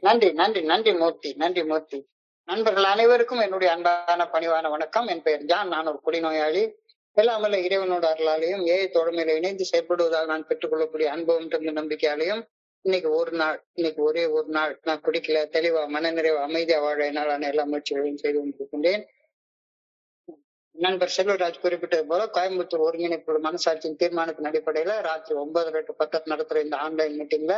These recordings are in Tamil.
நன்றி, நன்றி, நன்றி மூர்த்தி, நன்றி மூர்த்தி. நண்பர்கள் அனைவருக்கும் என்னுடைய அன்பான பணிவான வணக்கம். என் பெயர் ஜான். நான் ஒரு குடிநோயாளி. எல்லாமல்ல இறைவனோட அருளாலையும் தோழமையில இணைந்து செயல்படுவதால் நான் பெற்றுக்கொள்ளக்கூடிய அனுபவம் தந்த நம்பிக்கையாலையும் இன்னைக்கு ஒரே ஒரு நாள் நான் குடிக்கல, தெளிவா மனநிறைவு அமைதியா வாழ என்னாலான எல்லா முயற்சிகளையும் செய்து கொண்டிருக்கின்றேன். நண்பர் செல்வராஜ் குறிப்பிட்டது போல கோயம்புத்தூர் ஒருங்கிணைப்பு மனசாட்சியின் தீர்மானத்தின் அடிப்படையில ராத்திரி 9 to 10 நடத்துற இந்த ஆன்லைன் மீட்டிங்ல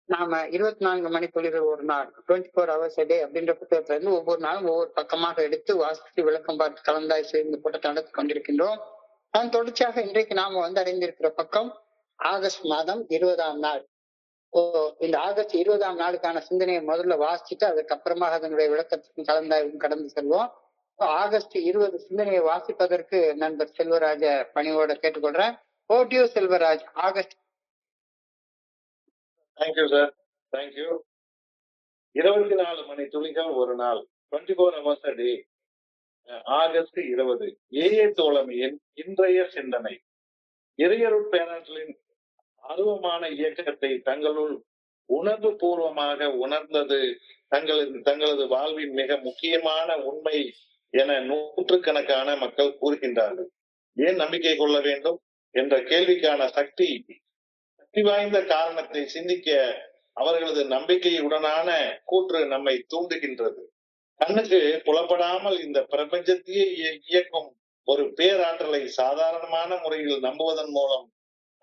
நாம 24 மணித்துளிகள் ஒரு நாள் 24 hours a day அப்படின்ற புத்தகத்துல இருந்து ஒவ்வொரு நாளும் ஒவ்வொரு பக்கமாக எடுத்து வாசித்து விளக்கம் பார்த்து கலந்தாய் சேர்ந்து கூட்டத்தை நடத்தி கொண்டிருக்கின்றோம். அதன் தொடர்ச்சியாக இன்றைக்கு நாம அடைந்திருக்கிற பக்கம் ஆகஸ்ட் மாதம் 20ஆம் நாள். இந்த ஆகஸ்ட் 20ஆம் நாளுக்கான சிந்தனையை முதல்ல வாசிச்சுட்டு அதுக்கப்புறமாக அதனுடைய விளக்கத்துக்கும் கலந்தாய்வும் கடந்து செல்வோம். ஆகஸ்ட் 20 சிந்தனையை வாசிப்பதற்கு நண்பர் செல்வராஜ பணிவோட கேட்டுக்கொள்றேன். Audio Selvaraj, August. Thank you sir, thank you. 24 மணி துளிகள் ஒரு நாள், 24 hours a day. August 20. A A தோழமையின் இன்றைய சிந்தனை. இறையருட் பேராற்றலின் அருவமான இயக்கத்தை தங்களுள் உணர்வு பூர்வமாக உணர்ந்தது தங்களது வாழ்வின் மிக முக்கியமான உண்மை என நூற்றுக்கணக்கான மக்கள் கூறுகின்றார்கள். ஏன் நம்பிக்கை கொள்ள வேண்டும் என்ற கேள்விக்கான சக்தி வாய்ந்த காரணத்தை சிந்திக்க அவர்களது நம்பிக்கையுடனான கூற்று நம்மை தூண்டுகின்றது. கண்ணுக்கு புலப்படாமல் இந்த பிரபஞ்சத்தையே இயக்கும் ஒரு பேராற்றலை சாதாரணமான முறையில் நம்புவதன் மூலம்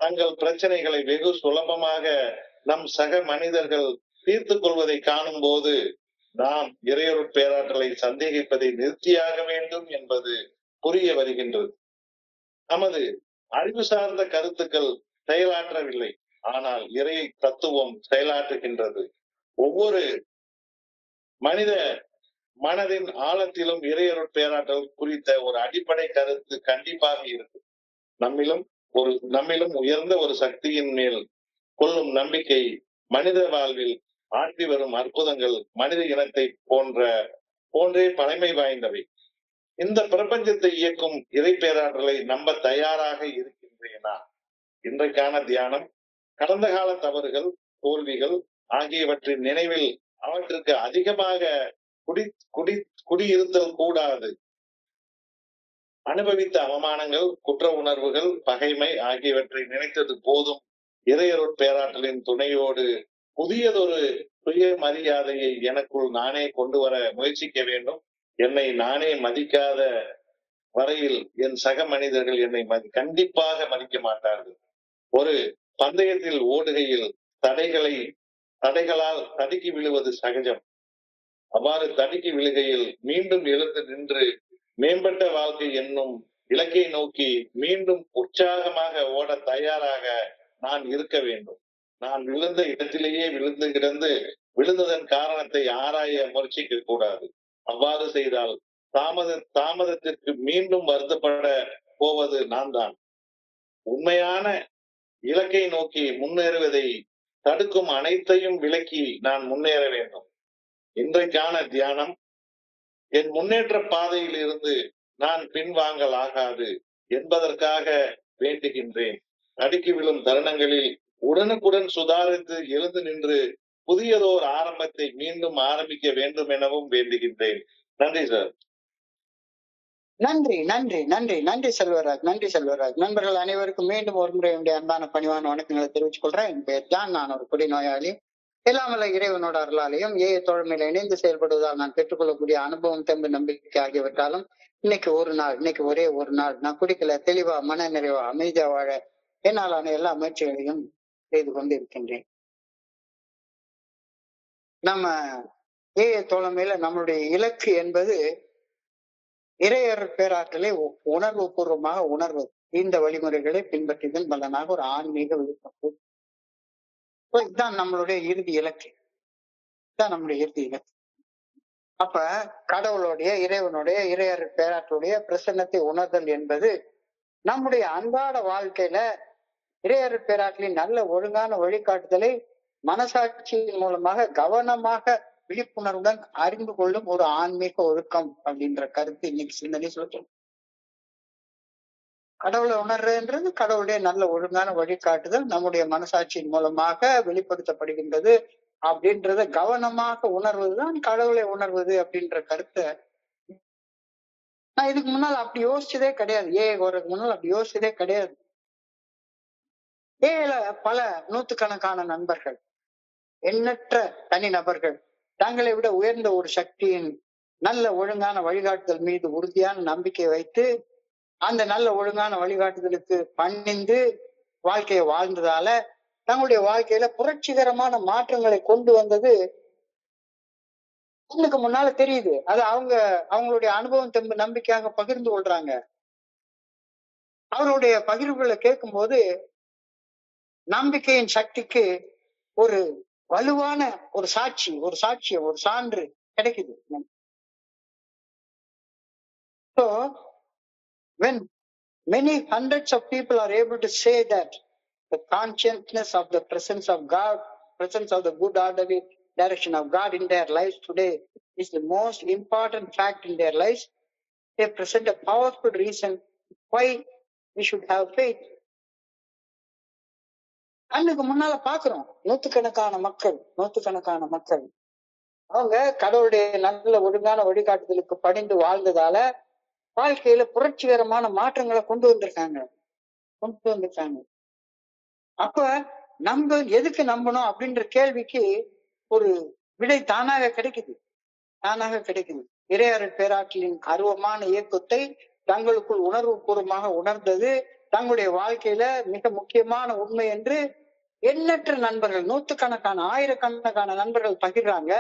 தங்கள் பிரச்சனைகளை வெகு சுலபமாக நம் சக மனிதர்கள் தீர்த்து கொள்வதை காணும் போது நாம் இறையொரு பேராற்றலை சந்தேகிப்பதை நிறுத்தியாக வேண்டும் என்பது புரிய வருகின்றது. நமது அறிவு சார்ந்த கருத்துக்கள் செயலாற்றவில்லை, ஆனால் இறை தத்துவம் செயலாற்றுகின்றது. ஒவ்வொரு மனித மனதின் ஆழத்திலும் இறையருட் பேராற்றல் குறித்த ஒரு அடிப்படை கருத்து கண்டிப்பாக இருக்கு. நம்மிலும் உயர்ந்த ஒரு சக்தியின் மேல் கொள்ளும் நம்பிக்கை மனித வாழ்வில் ஆற்றி வரும் அற்புதங்கள் மனித இனத்தை போன்றே பழமை வாய்ந்தவை. இந்த பிரபஞ்சத்தை இயக்கும் இறை பேராற்றலை நம்ப தயாராக இருக்கின்றேனா? இன்றைக்கான தியானம் கடந்த கால தவறுகள், தோல்விகள் ஆகியவற்றின் நினைவில் அவற்றுக்கு அதிகமாக குடியிருத்தல் கூடாது. அனுபவித்த அவமானங்கள், குற்ற உணர்வுகள், பகைமை ஆகியவற்றை நினைத்தது போதும். இறையருட் பேராற்றலின் துணையோடு புதியதொரு சுய மரியாதையை எனக்குள் நானே கொண்டு வர முயற்சிக்க வேண்டும். என்னை நானே மதிக்காத வரையில் என் சக மனிதர்கள் என்னை கண்டிப்பாக மதிக்க மாட்டார்கள். ஒரு பந்தயத்தில் ஓடுகையில் தடைகளால் தடுக்கி விழுவது சகஜம். அவ்வாறு தடுக்கி விழுகையில் மீண்டும் எழுந்து நின்று மேம்பட்ட வாழ்க்கை என்னும் இலக்கை நோக்கி மீண்டும் உற்சாகமாக ஓட தயாராக நான் இருக்க வேண்டும். நான் விழுந்த இடத்திலேயே விழுந்து கிடந்து விழுந்ததன் காரணத்தை ஆராய முயற்சிக்க கூடாது. அவ்வாறு செய்தால் தாமதத்திற்கு மீண்டும் வருத்தப்பட போவது நான் தான். உண்மையான இலக்கை நோக்கி முன்னேறுவதை தடுக்கும் அனைத்தையும் விலக்கி நான் முன்னேற வேண்டும். இன்றைக்கான தியானம், என் முன்னேற்ற பாதையில் இருந்து நான் பின்வாங்கல் ஆகாது என்பதற்காக வேண்டுகின்றேன். நடுக்கி விழும் தருணங்களில் உடனுக்குடன் சுதாரித்து எழுந்து நின்று புதியதோர் ஆரம்பத்தை மீண்டும் ஆரம்பிக்க வேண்டும் எனவும் வேண்டுகின்றேன். நன்றி சார். நன்றி, நன்றி, நன்றி, நன்றி செல்வராஜ், நன்றி செல்வராஜ். நண்பர்கள் அனைவருக்கும் மீண்டும் ஒரு முறை என்னுடைய அன்பான பணிவான வணக்கங்களை தெரிவித்துக் கொள்றேன். என் பெயர் ஜான். நான் ஒரு குடிநோயாளி. எல்லாமல்ல இறைவனோட அருளாலையும் தோழமையில இணைந்து செயல்படுவதால் நான் பெற்றுக்கொள்ளக்கூடிய அனுபவம், தெம்பு, நம்பிக்கை ஆகியவற்றாலும் இன்னைக்கு ஒரே ஒரு நாள் நான் குடிக்கல, தெளிவா மன நிறைவா அமைதியா வாழ என்னாலான எல்லா முயற்சிகளையும் செய்து கொண்டு இருக்கின்றேன். நம்ம தோழமையில நம்மளுடைய இலக்கு என்பது இறையர் பேராற்றலை உணர்வு பூர்வமாக உணர்வது. இந்த வழிமுறைகளை பின்பற்றியதன் பலனாக ஒரு ஆன்மீக விழுப்புணர்வு. இதுதான் நம்மளுடைய இறுதி இலக்கு. அப்ப கடவுளுடைய, இறைவனுடைய, இறையர் பேராற்றலுடைய பிரசன்னத்தை உணர்தல் என்பது நம்முடைய அன்றாட வாழ்க்கையில இறையர் பேராற்றலின் நல்ல ஒழுங்கான வழிகாட்டுதலை மனசாட்சியின் மூலமாக கவனமாக விழிப்புணர்வுடன் அறிந்து கொள்ளும் ஒரு ஆன்மீக ஒழுக்கம் அப்படின்ற கருத்து இன்னைக்கு சிந்தனை சொல்றோம். கடவுளை உணர்றதுன்றது கடவுளுடைய நல்ல ஒழுங்கான வழிகாட்டுதல் நம்முடைய மனசாட்சியின் மூலமாக வெளிப்படுத்தப்படுகின்றது. அப்படின்றத கவனமாக உணர்வதுதான் கடவுளை உணர்வது அப்படின்ற கருத்தை நான் இதுக்கு முன்னால் அப்படி யோசிச்சதே கிடையாது. ஒரு முன்னால் அப்படி யோசிச்சதே கிடையாது. ஏல பல நூத்துக்கணக்கான நண்பர்கள், எண்ணற்ற தனி நபர்கள் தங்களை விட உயர்ந்த ஒரு சக்தியின் நல்ல ஒழுங்கான வழிகாட்டுதல் மீது உறுதியான நம்பிக்கை வைத்து அந்த நல்ல ஒழுங்கான வழிகாட்டுதலுக்கு பணிந்து வாழ்க்கையை வாழ்ந்ததால தங்களுடைய வாழ்க்கையில புரட்சிகரமான மாற்றங்களை கொண்டு வந்தது கண்ணுக்கு முன்னால தெரியுது. அது அவங்களுடைய அனுபவம் நம்பிக்கையாக பகிர்ந்து கொள்றாங்க. அவருடைய பகிர்வுகளை கேட்கும் போது நம்பிக்கையின் சக்திக்கு ஒரு வலுவான ஒரு சாட்சியம் ஒரு சான்று கிடைக்குது. So when many hundreds of people are able to say that the consciousness of the presence of God, presence of the good orderly direction of God in their lives today is the most important fact in their lives, they present a powerful reason why we should have faith. கண்ணுக்கு முன்னால பாக்குறோம் நூத்துக்கணக்கான மக்கள் அவங்க கடவுளுடைய நல்ல ஒழுங்கான வழிகாட்டுதலுக்கு பணிந்து வாழ்ந்ததால வாழ்க்கையில புரட்சிகரமான மாற்றங்களை கொண்டு வந்திருக்காங்க. அப்ப நம்ம எதுக்கு நம்பணும் அப்படின்ற கேள்விக்கு ஒரு விடை தானாக கிடைக்குது. இறையருள் பேராற்றலின் அருவமான இயக்கத்தை தங்களுக்குள் உணர்வு பூர்வமாக உணர்ந்தது தங்களுடைய வாழ்க்கையில மிக முக்கியமான உண்மை என்று எண்ணற்ற நண்பர்கள், நூற்றுக்கணக்கான ஆயிரக்கணக்கான நண்பர்கள் பகிர்றாங்க.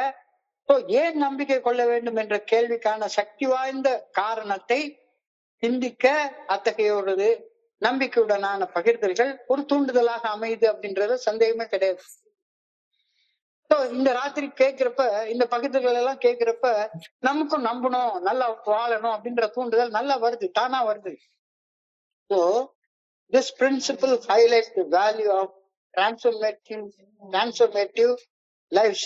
ஏன் நம்பிக்கை கொள்ள வேண்டும் என்ற கேள்விக்கான சக்தி வாய்ந்த காரணத்தை சிந்திக்க அத்தகைய ஒரு நம்பிக்கையுடனான பகிர்தல்கள் ஒரு தூண்டுதலாக அமையுது அப்படின்றத சந்தேகமே கிடையாது. இந்த ராத்திரி கேட்கிறப்ப இந்த பகிர்தல்கள் எல்லாம் கேட்கிறப்ப நமக்கும் நம்பணும், நல்லா வாழணும் அப்படின்ற தூண்டுதல் நல்லா வருது, தானா வருது. So this principle highlights the value of transformative life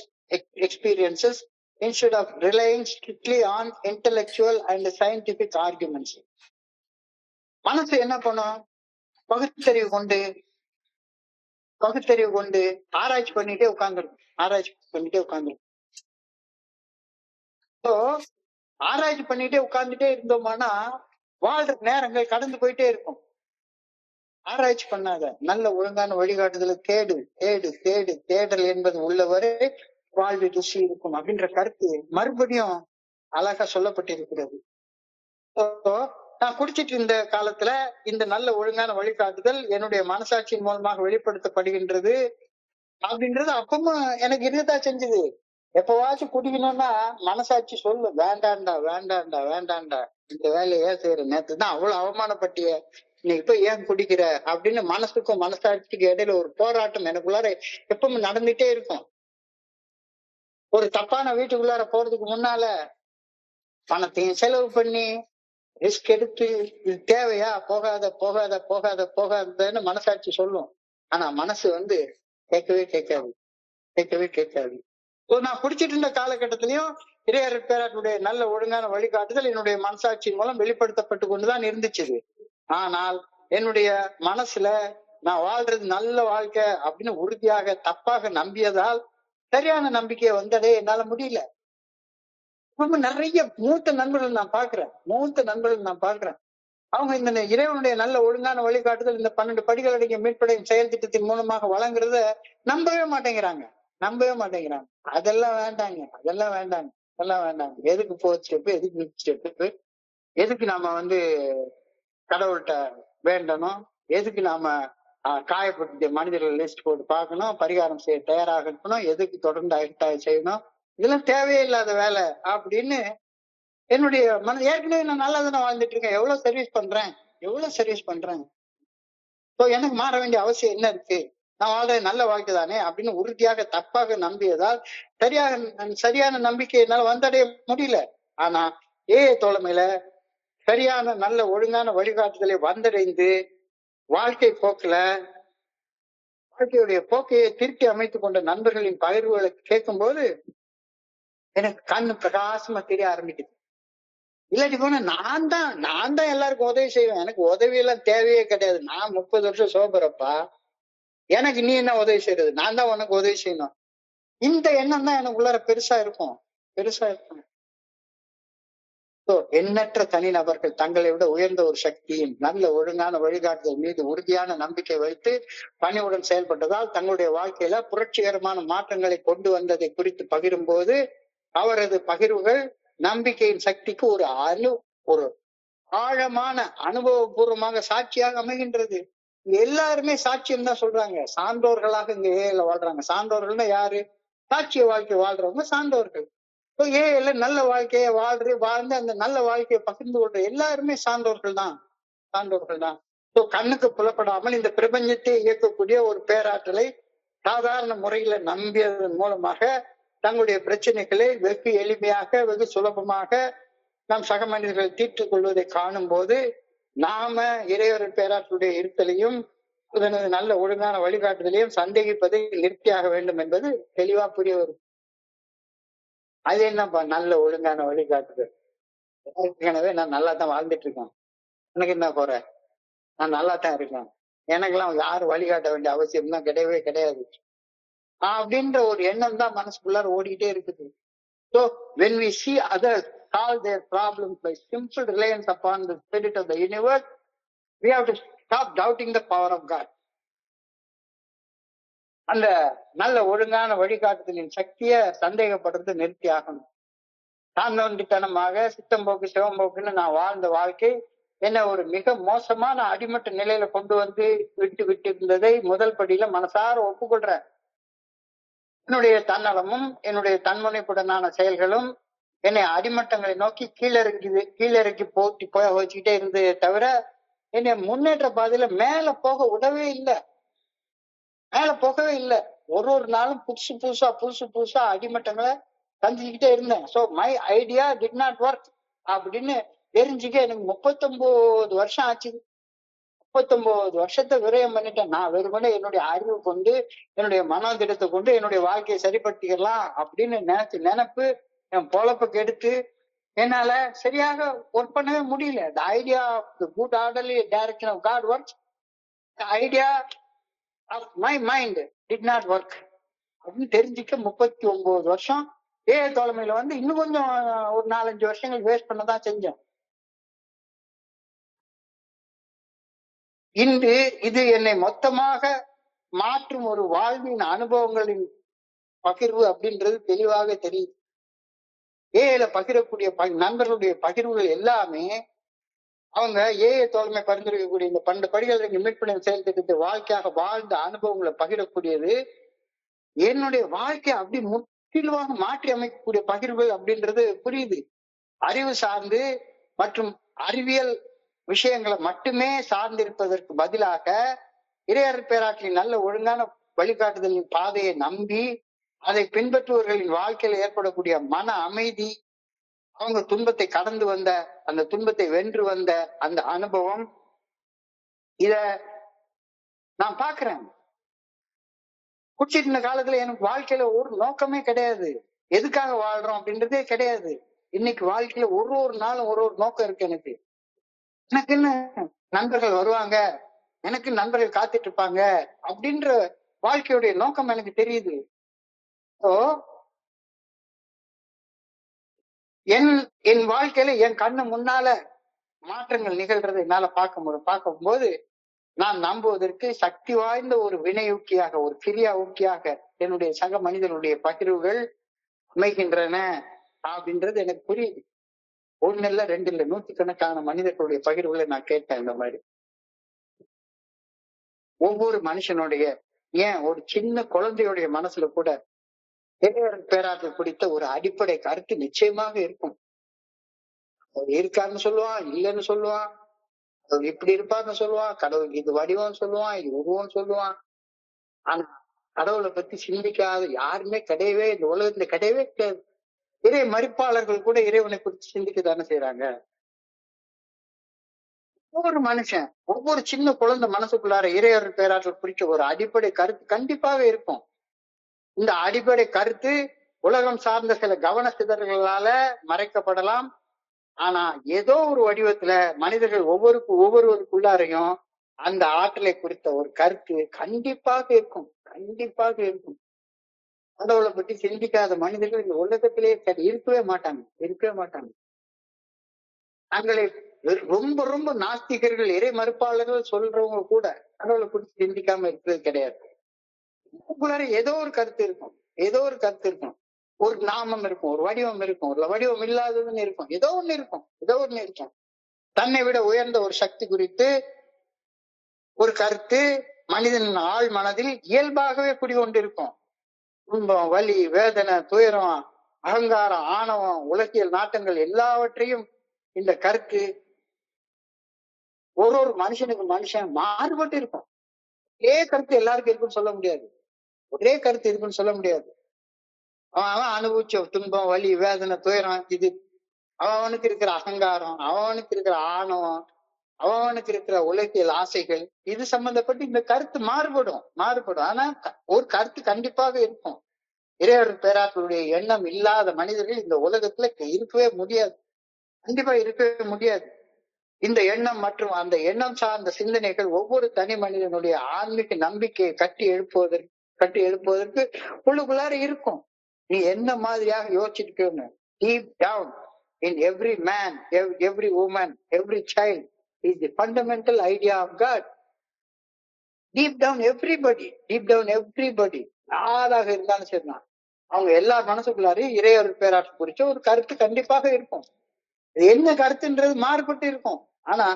experiences instead of relying strictly on intellectual and scientific arguments. மனசு என்ன பண்ணும்? பகுத்தறிவு கொண்டு ஆராய்ச்சி பண்ணிட்டே உட்கார்ந்துருக்கும். ஆராய்ச்சி பண்ணிட்டே உட்கார்ந்துட்டே இருந்தோம்னா வாழ்ற நேரங்கள் கடந்து போயிட்டே இருக்கும். ஆராய்ச்சி பண்ணாத, நல்ல ஒழுங்கான வழிகாட்டுதல தேடல் என்பது உள்ளவரை வாழ்வு ருசி இருக்கும் அப்படின்ற கருத்து மறுபடியும் அழகா சொல்லப்பட்டிருக்கிறது. நான் குடிச்சிட்டு இருந்த காலத்துல இந்த நல்ல ஒழுங்கான வழிகாட்டுதல் என்னுடைய மனசாட்சியின் மூலமாக வெளிப்படுத்தப்படுகின்றது அப்படின்றது அப்பவும் எனக்கு இருக்கதான் செஞ்சது. எப்பவாச்சும் குடிக்கணும்னா மனசாட்சி சொல்லு, வேண்டாண்டா இந்த வேலையை ஏன் செய்யற, நேத்துதான் அவ்வளவு அவமானப்பட்டிய, இன்னைக்கு போய் ஏன் குடிக்கிற அப்படின்னு மனசுக்கும் மனசாட்சிக்கு இடையில ஒரு போராட்டம் எனக்குள்ளார எப்பவும் நடந்துட்டே இருக்கும். ஒரு தப்பான வீட்டுக்குள்ளார போறதுக்கு முன்னால பணத்தையும் செலவு பண்ணி ரிஸ்க் எடுத்து இது தேவையா, போகாதன்னு மனசாட்சி சொல்லும். ஆனா மனசு கேட்கவே கேட்காது. நான் குடிச்சிட்டு இருந்த காலகட்டத்திலயும் இறையருள் பேராட்டுடைய நல்ல ஒழுங்கான வழிகாட்டுதல் என்னுடைய மனசாட்சியின் மூலம் வெளிப்படுத்தப்பட்டு கொண்டுதான் இருந்துச்சு. ஆனால் என்னுடைய மனசுல நான் வாழ்றது நல்ல வாழ்க்கை அப்படின்னு உறுதியாக தப்பாக நம்பியதால் சரியான நம்பிக்கையை வந்ததே என்னால முடியல. ரொம்ப நிறைய மூத்த நண்பர்கள் நான் பாக்குறேன். அவங்க இந்த இறைவனுடைய நல்ல ஒழுங்கான வழிகாட்டுதல் இந்த 12 படிகள் அடங்கிய மீட்படையும் செயல் திட்டத்தின் மூலமாக வழங்குறத நம்பவே மாட்டேங்கிறாங்க. அதெல்லாம் வேண்டாங்க. எதுக்கு போர் ஸ்டெப்பு, எதுக்கு மிட் ஸ்டெப்பு, எதுக்கு நாம கடவுள்கிட்ட வேண்டணும், எதுக்கு நாம காயப்பட்ட மனிதர்கள் லிஸ்ட் போட்டு பார்க்கணும், பரிகாரம் செய்ய தயாராக இருக்கணும், எதுக்கு தொடர்ந்து அகட்டாயம் செய்யணும், இதெல்லாம் தேவையே இல்லாத வேலை அப்படின்னு என்னுடைய ஏற்கனவே நான் நல்லா தானே வாழ்ந்துட்டு இருக்கேன், எவ்வளவு சர்வீஸ் பண்றேன், எனக்கு மாற வேண்டிய அவசியம் என்ன இருக்கு, நான் வாழ்றது நல்ல வாழ்க்கை தானே அப்படின்னு உறுதியாக தப்பாக நம்பியதால் சரியான நம்பிக்கை என்னால் வந்தடைய முடியல. ஆனா தோழமையில சரியான நல்ல ஒழுங்கான வழிகாட்டுதலை வந்தடைந்து வாழ்க்கையுடைய போக்கையை திருப்பி அமைத்துக் கொண்ட நண்பர்களின் பகிர்வுகளை கேட்கும் போது எனக்கு கண்ணு பிரகாசமா தெரிய ஆரம்பிக்குது. இல்லாட்டி போனா நான் தான் எல்லாருக்கும் உதவி செய்வேன், எனக்கு உதவி எல்லாம் தேவையே கிடையாது, நான் 30 வருஷம் சோபரப்பா, எனக்கு நீ என்ன உதவி செய்யறது, நான் தான் உனக்கு உதவி செய்யணும். இந்த எண்ணம் தான் எனக்குள்ளார பெருசா இருக்கும். எண்ணற்ற தனிநபர்கள் தங்களை விட உயர்ந்த ஒரு சக்தியின் நல்ல ஒழுங்கான வழிகாட்டுதல் மீது உறுதியான நம்பிக்கை வைத்து பணிவுடன் செயல்பட்டதால் தங்களுடைய வாழ்க்கையில புரட்சிகரமான மாற்றங்களை கொண்டு வந்ததை குறித்து பகிரும் போது அவரது பகிர்வுகள் நம்பிக்கையின் சக்திக்கு ஒரு ஆழமான அனுபவபூர்வமாக சாட்சியாக அமைகின்றது. எல்லாருமே சாட்சியம் தான் சொல்றாங்க. சான்றோர்களாக இங்க ஏல வாழ்றாங்க. சான்றோர்கள்னா யாரு? சாட்சிய வாழ்க்கை வாழ்றவங்க சான்றோர்கள். ஏல நல்ல வாழ்க்கையை வாழ்ந்து அந்த நல்ல வாழ்க்கையை பகிர்ந்து கொள்ற எல்லாருமே சான்றோர்கள் தான். கண்ணுக்கு புலப்படாமல் இந்த பிரபஞ்சத்தை இயக்கக்கூடிய ஒரு பேராற்றலை சாதாரண முறையில நம்பியதன் மூலமாக தங்களுடைய பிரச்சனைகளை வெகு எளிமையாக வெகு சுலபமாக நம் சக மனிதர்கள் தீர்த்துக் கொள்வதை காணும் போது நாம இறைவரின் பேராற்றுடைய இருத்தலையும் இதனது நல்ல ஒழுங்கான வழிகாட்டுதலையும் சந்தேகிப்பதை நிறுத்தியாக வேண்டும் என்பது தெளிவா புரிய வரும். அது என்னப்பா நல்ல ஒழுங்கான வழிகாட்டுதல்? ஏற்கனவே நான் நல்லா தான் வாழ்ந்துட்டு இருக்கேன், எனக்கு என்ன குறை? நான் நல்லா தான் இருக்கேன், எனக்கெல்லாம் யாரும் வழிகாட்ட வேண்டிய அவசியம் தான் கிடையவே கிடையாது அப்படின்ற ஒரு எண்ணம் தான் மனசுக்குள்ளார ஓடிக்கிட்டே இருக்குது. So when we see others solve their problems by simple reliance upon the spirit of the universe, we have to stop doubting the power of God. அந்த நல்ல ஒழுங்கான வழிகாட்டுதலின் சக்தியை சந்தேகப்படுறது நிறுத்தி ஆகணும். சாந்தோண்டித்தனமாக சித்தம்போக்கு சிவம்போக்குன்னு நான் வாழ்ந்த வாழ்க்கை என்ன ஒரு மிக மோசமான அடிமட்ட நிலையில கொண்டு வந்து விட்டு இருந்ததை முதல் படியில மனசார ஒப்புக்கொள்றேன். என்னுடைய தன்னலமும் என்னுடைய தன்முனைப்புடனான செயல்களும் என்னை அடிமட்டங்களை நோக்கி கீழிறக்கி போக வச்சுக்கிட்டே இருந்ததே தவிர என்னை முன்னேற்ற பாதையில மேல போகவே இல்லை. ஒரு நாளும் புதுசு புதுசா அடிமட்டங்களை சந்திச்சுக்கிட்டே இருந்தேன். So my idea did not work அப்படின்னு தெரிஞ்சுக்க எனக்கு 39 வருஷம் ஆச்சு. 39 வருஷத்தை விரயம் பண்ணிட்டேன். நான் வெறுமனே என்னுடைய அறிவு கொண்டு என்னுடைய மனோதிடத்தை கொண்டு என்னுடைய வாழ்க்கையை சரிப்படுத்திக்கலாம் அப்படின்னு நினைப்பு என் பொழப்புக்கு எடுத்து என்னால சரியாக ஒர்க் பண்ணவே முடியல. The idea of the good orderly direction of God works. The idea of my mind did not work அப்படின்னு தெரிஞ்சுக்க 39 வருஷம் தோழமையில வந்து இன்னும் கொஞ்சம் ஒரு 4-5 வருஷங்கள் வேஸ்ட் பண்ணதான் செஞ்சேன். இன்று இது என்னை மொத்தமாக மாற்றும் ஒரு வாழ்வின் அனுபவங்களின் பகிர்வு அப்படின்றது தெளிவாக தெரியுது. பகிரக்கூடிய நண்பர்களுடைய பகிர்வுகள் எல்லாமே அவங்க தோழமை பரிந்துரைக்கக்கூடிய இந்த 12 படிகள் மீட் பண்ணி செயல் திட்டத்தை வாழ்க்கையாக வாழ்ந்த அனுபவங்களை பகிரக்கூடியது என்னுடைய வாழ்க்கையை அப்படி முற்றிலுமாக மாற்றி அமைக்கக்கூடிய பகிர்வுகள் அப்படின்றது புரியுது. அறிவு சார்ந்து மற்றும் அறிவியல் விஷயங்களை மட்டுமே சார்ந்திருப்பதற்கு பதிலாக இறையர் பேராற்றின் நல்ல ஒழுங்கான வழிகாட்டுதலின் பாதையை நம்பி அதை பின்பற்றுவர்களின் வாழ்க்கையில் ஏற்படக்கூடிய மன அமைதி, அவங்க துன்பத்தை கடந்து வந்த அந்த துன்பத்தை வென்று வந்த அந்த அனுபவம், இத நான் பாக்குறேன். குடிச்சிட்டு இருந்த காலத்துல எனக்கு வாழ்க்கையில ஒரு நோக்கமே கிடையாது, எதுக்காக வாழ்றோம் அப்படின்றதே கிடையாது. இன்னைக்கு வாழ்க்கையில ஒரு நாளும் ஒரு நோக்கம் இருக்கு. எனக்குன்னு நண்பர்கள் வருவாங்க, எனக்கு நண்பர்கள் காத்துட்டு இருப்பாங்க அப்படின்ற வாழ்க்கையுடைய நோக்கம் எனக்கு தெரியுது. என் வாழ்க்கையில என் கண்ணு முன்னால மாற்றங்கள் நிகழ்றதை என்னால பார்க்கும்போது நான் நம்புவதற்கு சக்தி வாய்ந்த ஒரு வினையூக்கியாக, ஒரு கிரியா ஊக்கியாக என்னுடைய சக மனிதனுடைய பகிர்வுகள் அமைகின்றன அப்படின்றது எனக்கு புரியுது. 1 இல்ல 2 இல்ல, நூற்றுக்கணக்கான மனிதர்களுடைய பகிர்வுகளை நான் கேட்டேன். இந்த மாதிரி ஒவ்வொரு மனுஷனுடைய, ஏன் ஒரு சின்ன குழந்தையுடைய மனசுல கூட பேராற்றல் பிடித்த ஒரு அடிப்படை கருத்து நிச்சயமாக இருக்கும். அவர் இருக்காருன்னு சொல்லுவான், இல்லைன்னு சொல்லுவான், அவர் இப்படி இருப்பார்னு சொல்லுவான், கடவுளுக்கு இது வடிவம் சொல்லுவான், இது உருவம் சொல்லுவான். ஆனா கடவுளை பத்தி சிந்திக்காத யாருமே கிடையவே இந்த உலகத்துல கிடையவே கிடையாது. இறை மறுப்பாளர்கள் கூட இறைவனை குறித்து சிந்திக்க தானே செய்யறாங்க. ஒவ்வொரு மனுஷன், ஒவ்வொரு சின்ன குழந்தை மனசுக்குள்ளார இறையர் பேராற்றல் குறித்த ஒரு அடிப்படை கருத்து கண்டிப்பாக இருக்கும். இந்த அடிப்படை கருத்து உலகம் சார்ந்த சில கவன சிதறல்களால மறைக்கப்படலாம். ஆனா ஏதோ ஒரு வடிவத்துல மனிதர்கள் ஒவ்வொருவருக்குள்ளாரையும் அந்த ஆற்றலை குறித்த ஒரு கருத்து கண்டிப்பாக இருக்கும். கடவுளை பற்றி சிந்திக்காத மனிதர்கள் இந்த உலகத்திலே இருக்கவே மாட்டாங்க, இருக்கவே மாட்டாங்க. தங்களை ரொம்ப ரொம்ப நாஸ்திகர்கள், இறை மறுப்பாளர்கள் சொல்றவங்க கூட கடவுளை குறித்து சிந்திக்காம இருக்கிறது கிடையாது. உங்களுக்குள்ளார ஏதோ ஒரு கருத்து இருக்கும், ஏதோ ஒரு கருத்து இருக்கும், ஒரு நாமம் இருக்கும், ஒரு வடிவம் இருக்கும், ஒரு வடிவம் இல்லாததுன்னு இருக்கும், ஏதோ ஒண்ணு இருக்கும், ஏதோ ஒண்ணு இருக்கும். தன்னை விட உயர்ந்த ஒரு சக்தி குறித்து ஒரு கருத்து மனிதன் ஆழ் மனதில் இயல்பாகவே குடிகொண்டிருக்கும். துன்பம், வலி, வேதனை, துயரம், அகங்காரம், ஆணவம், உலகியல் நாட்டங்கள் எல்லாவற்றையும் இந்த கருத்து ஒரு ஒரு மனுஷனுக்கு மனுஷன் மாறுபட்டு இருக்கும். ஒரே கருத்து எல்லாருக்கும் இருக்குன்னு சொல்ல முடியாது, ஒரே கருத்து இருக்குன்னு சொல்ல முடியாது. அவன் அனுபவிச்ச துன்பம், வலி, வேதனை, துயரம், இது அவனுக்கு இருக்கிற அகங்காரம், அவனுக்கு இருக்கிற ஆணவம், அவனுக்கு இருக்கிற உலகியல் ஆசைகள், இது சம்பந்தப்பட்டு இந்த கருத்து மாறுபடும், மாறுபடும். ஆனா ஒரு கருத்து கண்டிப்பாக இருக்கும். இறைவர் பேராற்றலுடைய எண்ணம் இல்லாத மனிதர்கள் இந்த உலகத்துல இருக்கவே முடியாது, கண்டிப்பா இருக்கவே முடியாது. இந்த எண்ணம் மற்றும் அந்த எண்ணம் சார்ந்த சிந்தனைகள் ஒவ்வொரு தனி மனிதனுடைய ஆன்மீக நம்பிக்கையை கட்டி எழுப்புவதற்கு உள்ளுக்குள்ளார இருக்கும். நீ என்ன மாதிரியாக யோசிச்சுட்டு deep down in every man, every woman, every child is the fundamental idea of God. Deep down everybody யாராக இருந்தாலும் சரிதான், அவங்க எல்லார் மனசுக்குள்ளாரையும் இறையொரு பேராற்றல் குறிச்ச ஒரு கருத்து கண்டிப்பாக இருக்கும். என்ன கருத்துன்றது மாறுபட்டு இருக்கும். ஆனா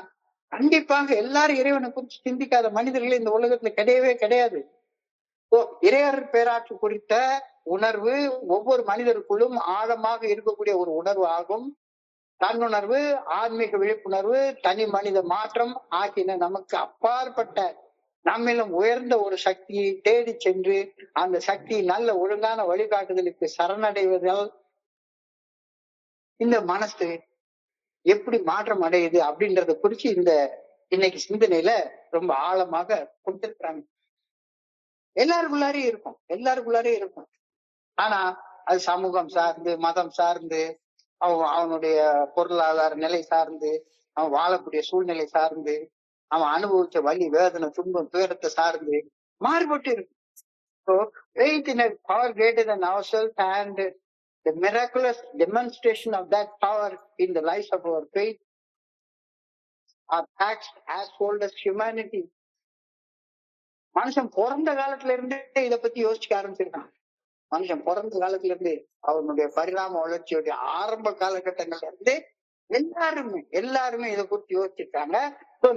கண்டிப்பாக எல்லாரும் இறைவனை குறித்து சிந்திக்காத மனிதர்கள் இந்த உலகத்துல கிடையவே கிடையாது. இறையர் பேராற்றல் குறித்த உணர்வு ஒவ்வொரு மனிதருக்குள்ளும் ஆழமாக இருக்கக்கூடிய ஒரு உணர்வு ஆகும். தன்னுணர்வு, ஆன்மீக விழிப்புணர்வு, தனி மனித மாற்றம் ஆகியன நமக்கு அப்பாற்பட்ட நம்மிலும் உயர்ந்த ஒரு சக்தியை தேடி சென்று அந்த சக்தி நல்ல ஒழுங்கான வழிகாட்டுதலுக்கு சரணடைவதால் இந்த மனசு எப்படி மாற்றம் அடையுது அப்படின்றத குறிச்சு இந்த இன்னைக்கு சிந்தனையில ரொம்ப ஆழமாக கொடுத்திருக்கிறாங்க. எல்லாருக்குள்ளாரையும் இருக்கும், எல்லாருக்குள்ளாரையும் இருக்கும். ஆனா அது சமூகம் சார்ந்து, மதம் சார்ந்து, அவனுடைய பொருளாதார நிலை சார்ந்து, அவன் வாழக்கூடிய சூழ்நிலை சார்ந்து, அவன் அனுபவிச்ச வலி, வேதனை, துன்பம், துயரத்தை சார்ந்து மாறுபட்டு இருக்கு. So faith in a power greater than ourselves and the miraculous demonstration of that power in the lives of our faith are acts as old as humanity. மனுஷன் பிறந்த காலத்துல இருந்தே இதை பத்தி யோசிக்க ஆரம்பிச்சிருக்கான். மனுஷன் பிறந்த காலத்துல இருந்து அவனுடைய பரிணாம வளர்ச்சியுடைய ஆரம்ப காலகட்டங்கள்ல இருந்து எல்லாருமே இதை குறித்து யோசிச்சிருக்காங்க.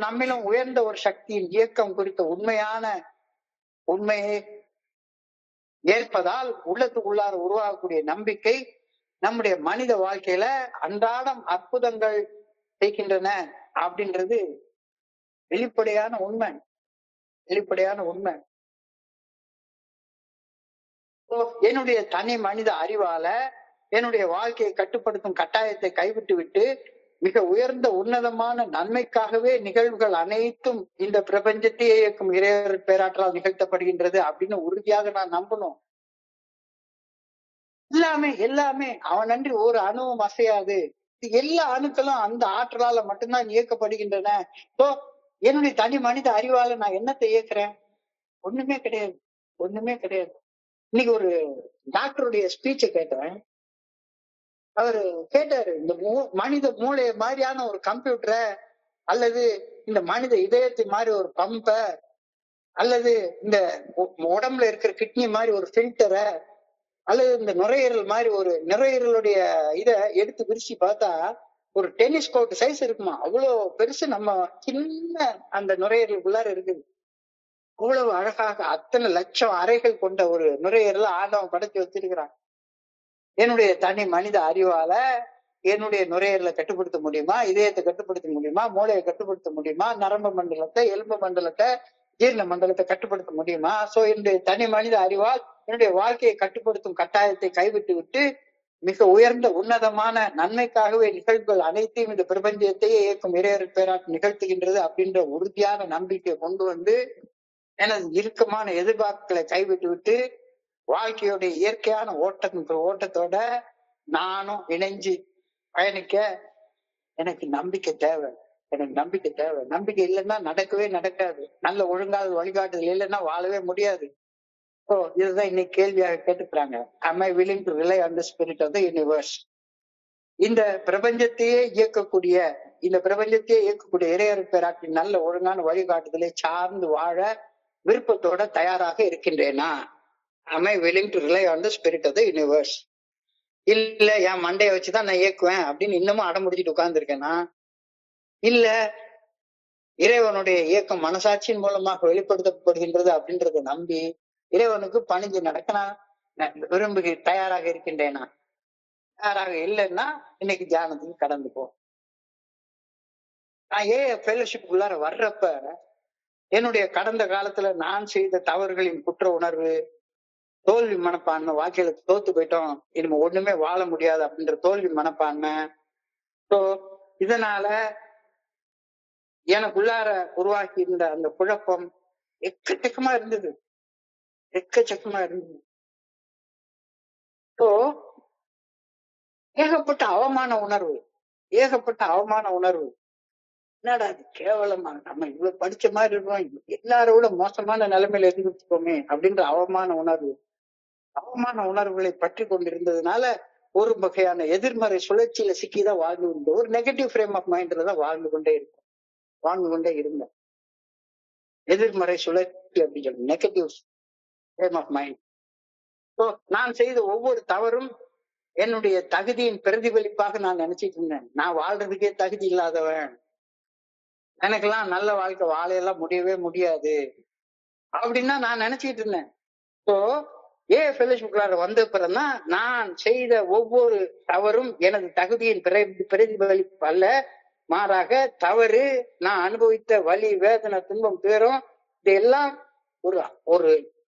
நம்மிலும் உயர்ந்த ஒரு சக்தியின் இயக்கம் குறித்த உண்மையை ஏற்பதால் உள்ளத்துக்குள்ளார உருவாகக்கூடிய நம்பிக்கை நம்முடைய மனித வாழ்க்கையில அன்றாடம் அற்புதங்கள் செய்கின்றன அப்படின்றது வெளிப்படையான உண்மை. என்னுடைய தனி மனித அறிவால என்னுடைய வாழ்க்கையை கட்டுப்படுத்தும் கட்டாயத்தை கைவிட்டு விட்டு மிக உயர்ந்த உன்னதமான நன்மைக்காகவே நிகழ்வுகள் அனைத்தும் இந்த பிரபஞ்சத்தையே இயக்கும் இறைவர் பேராற்றலால் நிகழ்த்தப்படுகின்றது அப்படின்னு உறுதியாக நான் நம்பணும். எல்லாமே அவனன்றி ஒரு அணுவும் அசையாது. எல்லா அணுக்களும் அந்த ஆற்றலால மட்டும்தான் இயக்கப்படுகின்றன. என்னுடைய தனி மனித அறிவால நான் என்னத்தை இயக்குறேன்? ஒண்ணுமே கிடையாது. இன்னைக்கு ஒரு டாக்டருடைய ஸ்பீச்சை கேட்டேன். அவரு கேட்டாரு, இந்த மனித மூளை மாதிரியான ஒரு கம்ப்யூட்டரை, அல்லது இந்த மனித இதயத்தை மாதிரி ஒரு பம்ப, அல்லது இந்த உடம்புல இருக்கிற கிட்னி மாதிரி ஒரு ஃபில்டரை, அல்லது இந்த நுரையீரல் மாதிரி ஒரு நுரையீரலுடைய இத எடுத்து விரிச்சு பார்த்தா ஒரு டென்னிஸ் கோர்ட் சைஸ் இருக்குமா, அவ்வளவு பெருசு நம்ம சின்ன அந்த நுரையீரலுக்குள்ளார இருக்குது. அவ்வளவு அழகாக அத்தனை லட்சம் அறைகள் கொண்ட ஒரு நுரையீரல ஆண்டவன் படைச்சு வச்சிருக்கிறான். என்னுடைய தனி மனித அறிவால என்னுடைய நுரையீரலை கட்டுப்படுத்த முடியுமா? இதயத்தை கட்டுப்படுத்த முடியுமா? மூளையை கட்டுப்படுத்த முடியுமா? நரம்பு மண்டலத்தை, எலும்பு மண்டலத்தை, ஜீரண மண்டலத்தை கட்டுப்படுத்த முடியுமா? சோ என்னுடைய தனி மனித அறிவால் என்னுடைய வாழ்க்கையை கட்டுப்படுத்தும் கட்டாயத்தை கைவிட்டு விட்டு மிக உயர்ந்த உன்னதமான நன்மைக்காகவே நிகழ்வுகள் அனைத்தையும் இந்த பிரபஞ்சத்தையே இயக்கும் இறைவர் பேராற்றல் நிகழ்த்துகின்றது அப்படின்ற உறுதியான நம்பிக்கையை கொண்டு வந்து எனது இறுக்கமான எதிர்பார்ப்புகளை கைவிட்டு விட்டு வாழ்க்கையோட இயற்கையான ஓட்டத்தோட நானும் இணைஞ்சு பயணிக்க எனக்கு நம்பிக்கை தேவை. நம்பிக்கை இல்லைன்னா நடக்கவே நடக்காது. நல்ல ஒழுங்காத வழிகாட்டுதல் இல்லைன்னா வாழவே முடியாது. ஓ, இதுதான் இன்னைக்கு கேள்வியாக கேட்டுக்கிறாங்க. am I willing to rely on the spirit of the universe? இந்த பிரபஞ்சத்தையே இயக்கக்கூடிய இறையருள் பேராற்றின் நல்ல ஒழுங்கான வழிகாட்டுதலை சார்ந்து வாழ விருப்பத்தோட தயாராக இருக்கின்றேனா? am I willing to rely on the spirit of the universe? இல்ல என் மண்டையை வச்சுதான் நான் இயக்குவேன் அப்படின்னு இன்னமும் அடம் முடிச்சிட்டு உட்கார்ந்து இருக்கேனா? இல்ல இறைவனுடைய இயக்கம் மனசாட்சியின் மூலமாக வெளிப்படுத்தப்படுகின்றது அப்படின்றத நம்பி இறைவனுக்கு பணிஞ்சு நடக்க நான் தயாராக இருக்கின்றேனா? தயாராக இல்லைன்னா இன்னைக்கு தியானத்துக்கு கடந்து போ. நான் ஃபெலோஷிப் உள்ளார வர்றப்ப என்னுடைய கடந்த காலத்துல நான் செய்த தவறுகளின் குற்ற உணர்வு, தோல்வி மனப்பான்மை, வாழ்க்கையில தோத்து போயிட்டோம், இனிமே ஒண்ணுமே வாழ முடியாது அப்படின்ற தோல்வி மனப்பான்மை. ஸோ இதனால எனக்குள்ளார உருவாக்கி இருந்த அந்த குழப்பம் எக்கச்சக்கமா இருந்தது. ஸோ ஏகப்பட்ட அவமான உணர்வு. என்னடா அது கேவலமா, நம்ம இவ்வளவு படிச்ச மாதிரி இருக்கோம், எல்லாரோட மோசமான நிலைமையில இருந்துச்சுக்கோமே அப்படின்ற அவமான உணர்வுகளை பற்றி கொண்டிருந்ததுனால ஒரு வகையான எதிர்மறை சுழற்சியில சிக்கிதான் வாழ்ந்து கொண்டு ஒரு நெகட்டிவ் ஃப்ரேம் ஆஃப் மைண்ட்ல தான் வாழ்ந்து கொண்டே இருந்தேன். எதிர்மறை சுழற்சி அப்படின்னு சொல்லி negative frame of mind. So நான் செய்த ஒவ்வொரு தவறும் என்னுடைய தகுதியின் பிரதிபலிப்பாக நான் நினைச்சிட்டு இருந்தேன். நான் வாழ்றதுக்கே தகுதி இல்லாதவன், எனக்கெல்லாம் நல்ல வாழ்க்கை வாழையெல்லாம் முடியவே முடியாது அப்படின்னா நான் நினைச்சிட்டு இருந்தேன். ஸோ ஃபெலோஷிப்குள்ளார வந்த பிறகுதான் நான் செய்த ஒவ்வொரு தவறும் எனது தகுதியின் பிரதிபலிப்பு அல்ல, மாறாக தவறு, நான் அனுபவித்த வலி, வேதனை, துன்பம், துயரம், இதெல்லாம் ஒரு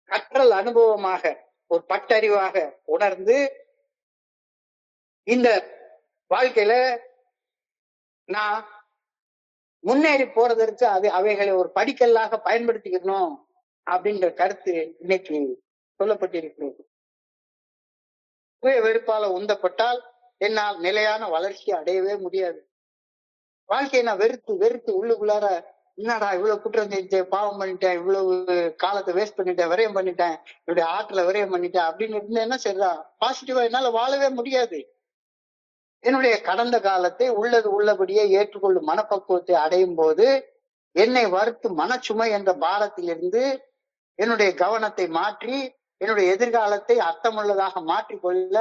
கற்றல் அனுபவமாக, ஒரு பட்டறிவாக உணர்ந்து இந்த வாழ்க்கையில நான் முன்னேறி போறதற்கு அவைகளை ஒரு படிக்கல்லாக பயன்படுத்திக்கணும் அப்படின்ற கருத்து இன்னைக்கு சொல்லப்பட்டிருக்கிறது. சுய வெறுப்பால உந்தப்பட்டால் என்னால் நிலையான வளர்ச்சி அடையவே முடியாது. வாழ்க்கையை நான் வெறுத்து உள்ளுக்குள்ளார என்னடா இவ்வளவு குற்றம் செஞ்சேன், பாவம் பண்ணிட்டேன், இவ்வளவு காலத்தை வேஸ்ட் பண்ணிட்டேன், விரயம் பண்ணிட்டேன், என்னுடைய ஆற்றலை விரயம் பண்ணிட்டேன் அப்படின்னு இருந்தேன்னா சரிதான், பாசிட்டிவா என்னால வாழவே முடியாது. என்னுடைய கடந்த காலத்தை உள்ளபடியே ஏற்றுக்கொள்ளும் மனப்பக்குவத்தை அடையும் போது என்னை வருத்து மனச்சுமை என்ற பாரத்திலிருந்து என்னுடைய கவனத்தை மாற்றி என்னுடைய எதிர்காலத்தை அர்த்தமுள்ளதாக மாற்றிக்கொள்ள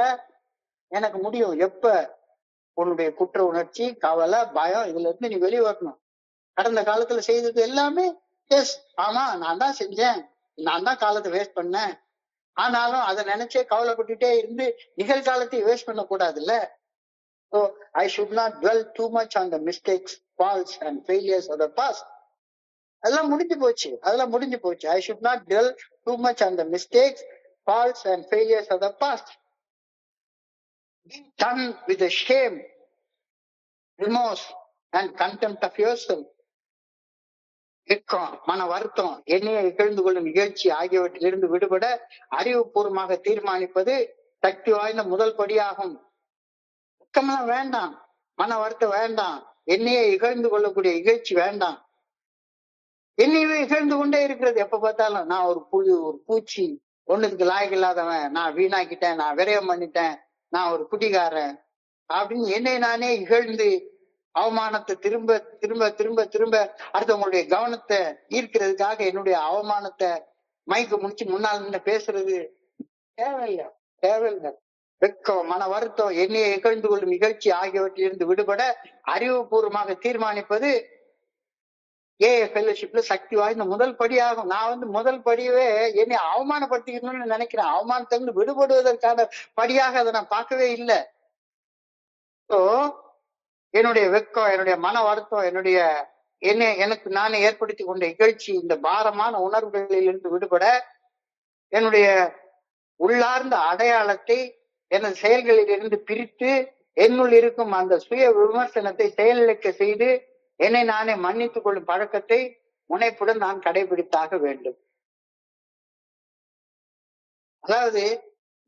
எனக்கு முடியும். எப்ப உன்னுடைய குற்ற உணர்ச்சி, கவலை, பயம் இதுல இருந்து நீ வெளிவரணும். கடந்த காலத்துல செய்தது எல்லாமே எஸ், ஆமா நான் தான் செஞ்சேன், நான் தான் காலத்தை வேஸ்ட் பண்ணேன், ஆனாலும் அதை நினைச்சே கவலைப்பட்டுட்டே இருந்து நிகழ்காலத்தை வேஸ்ட் பண்ண கூடாதுல்ல. So I should not dwell too much on the mistakes, faults and failures of the past. அதெல்லாம் முடிஞ்சு போச்சு. I should not dwell too much on the mistakes, faults and failures of the past. Be done with the shame, remorse and contempt of yourself. வெட்கம், மன வருத்தம், என்னையை இகழ்ந்து கொள்ளும் நிகழ்ச்சி ஆகியவற்றிலிருந்து விடுபட அறிவுபூர்வமாக தீர்மானிப்பது சக்தி வாய்ந்த முதல் படியாகும். வெட்கம்லாம் வேண்டாம், மன வருத்தம் வேண்டாம், என்னையே இகழ்ந்து கொள்ளக்கூடிய இகழ்ச்சி வேண்டாம். என்னையவே இகழ்ந்து கொண்டே இருக்கிறது எப்ப பார்த்தாலும், நான் ஒரு புழு, ஒரு பூச்சி, ஒண்ணுக்கு லாயக்கு இல்லாதவன், நான் வீணாக்கிட்டேன், நான் விரயம் பண்ணிட்டேன், நான் ஒரு குடிகாரன் அப்படின்னு என்னை நானே இகழ்ந்து அவமானத்தை திரும்ப திரும்ப திரும்ப திரும்ப அடுத்தவங்களுடைய கவனத்தை ஈர்க்கிறதுக்காக என்னுடைய அவமானத்தை மைக்கு முடிச்சு முன்னால் நின்று பேசுறது தேவையில்லை. வெட்கம், மன வருத்தம், என்னையை இகழ்ந்து கொள்ளும் நிகழ்ச்சி ஆகியவற்றிலிருந்து விடுபட அறிவுபூர்வமாக தீர்மானிப்பது ஃபெலோஷிப்ல சக்தி வாய்ந்த முதல் படியாகும். நான் முதல் படியவே என்னை அவமானப்படுத்திக்கணும்னு நினைக்கிறேன். அவமானத்திலிருந்து விடுபடுவதற்கான படியாக அதை நான் பார்க்கவே இல்லை. ஸோ என்னுடைய வெட்கம், என்னுடைய மன வருத்தம், எனக்கு நானே ஏற்படுத்தி கொண்ட இகழ்ச்சி, இந்த பாரமான உணர்வுகளிலிருந்து விடுபட என்னுடைய உள்ளார்ந்த அடையாளத்தை எனது செயல்களில் இருந்து பிரித்து என்னுள் இருக்கும் அந்த சுய விமர்சனத்தை செயலிழக்க செய்து என்னை நானே மன்னித்துக் கொள்ளும் பழக்கத்தை முனைப்புடன் நான் கடைபிடித்தாக வேண்டும். அதாவது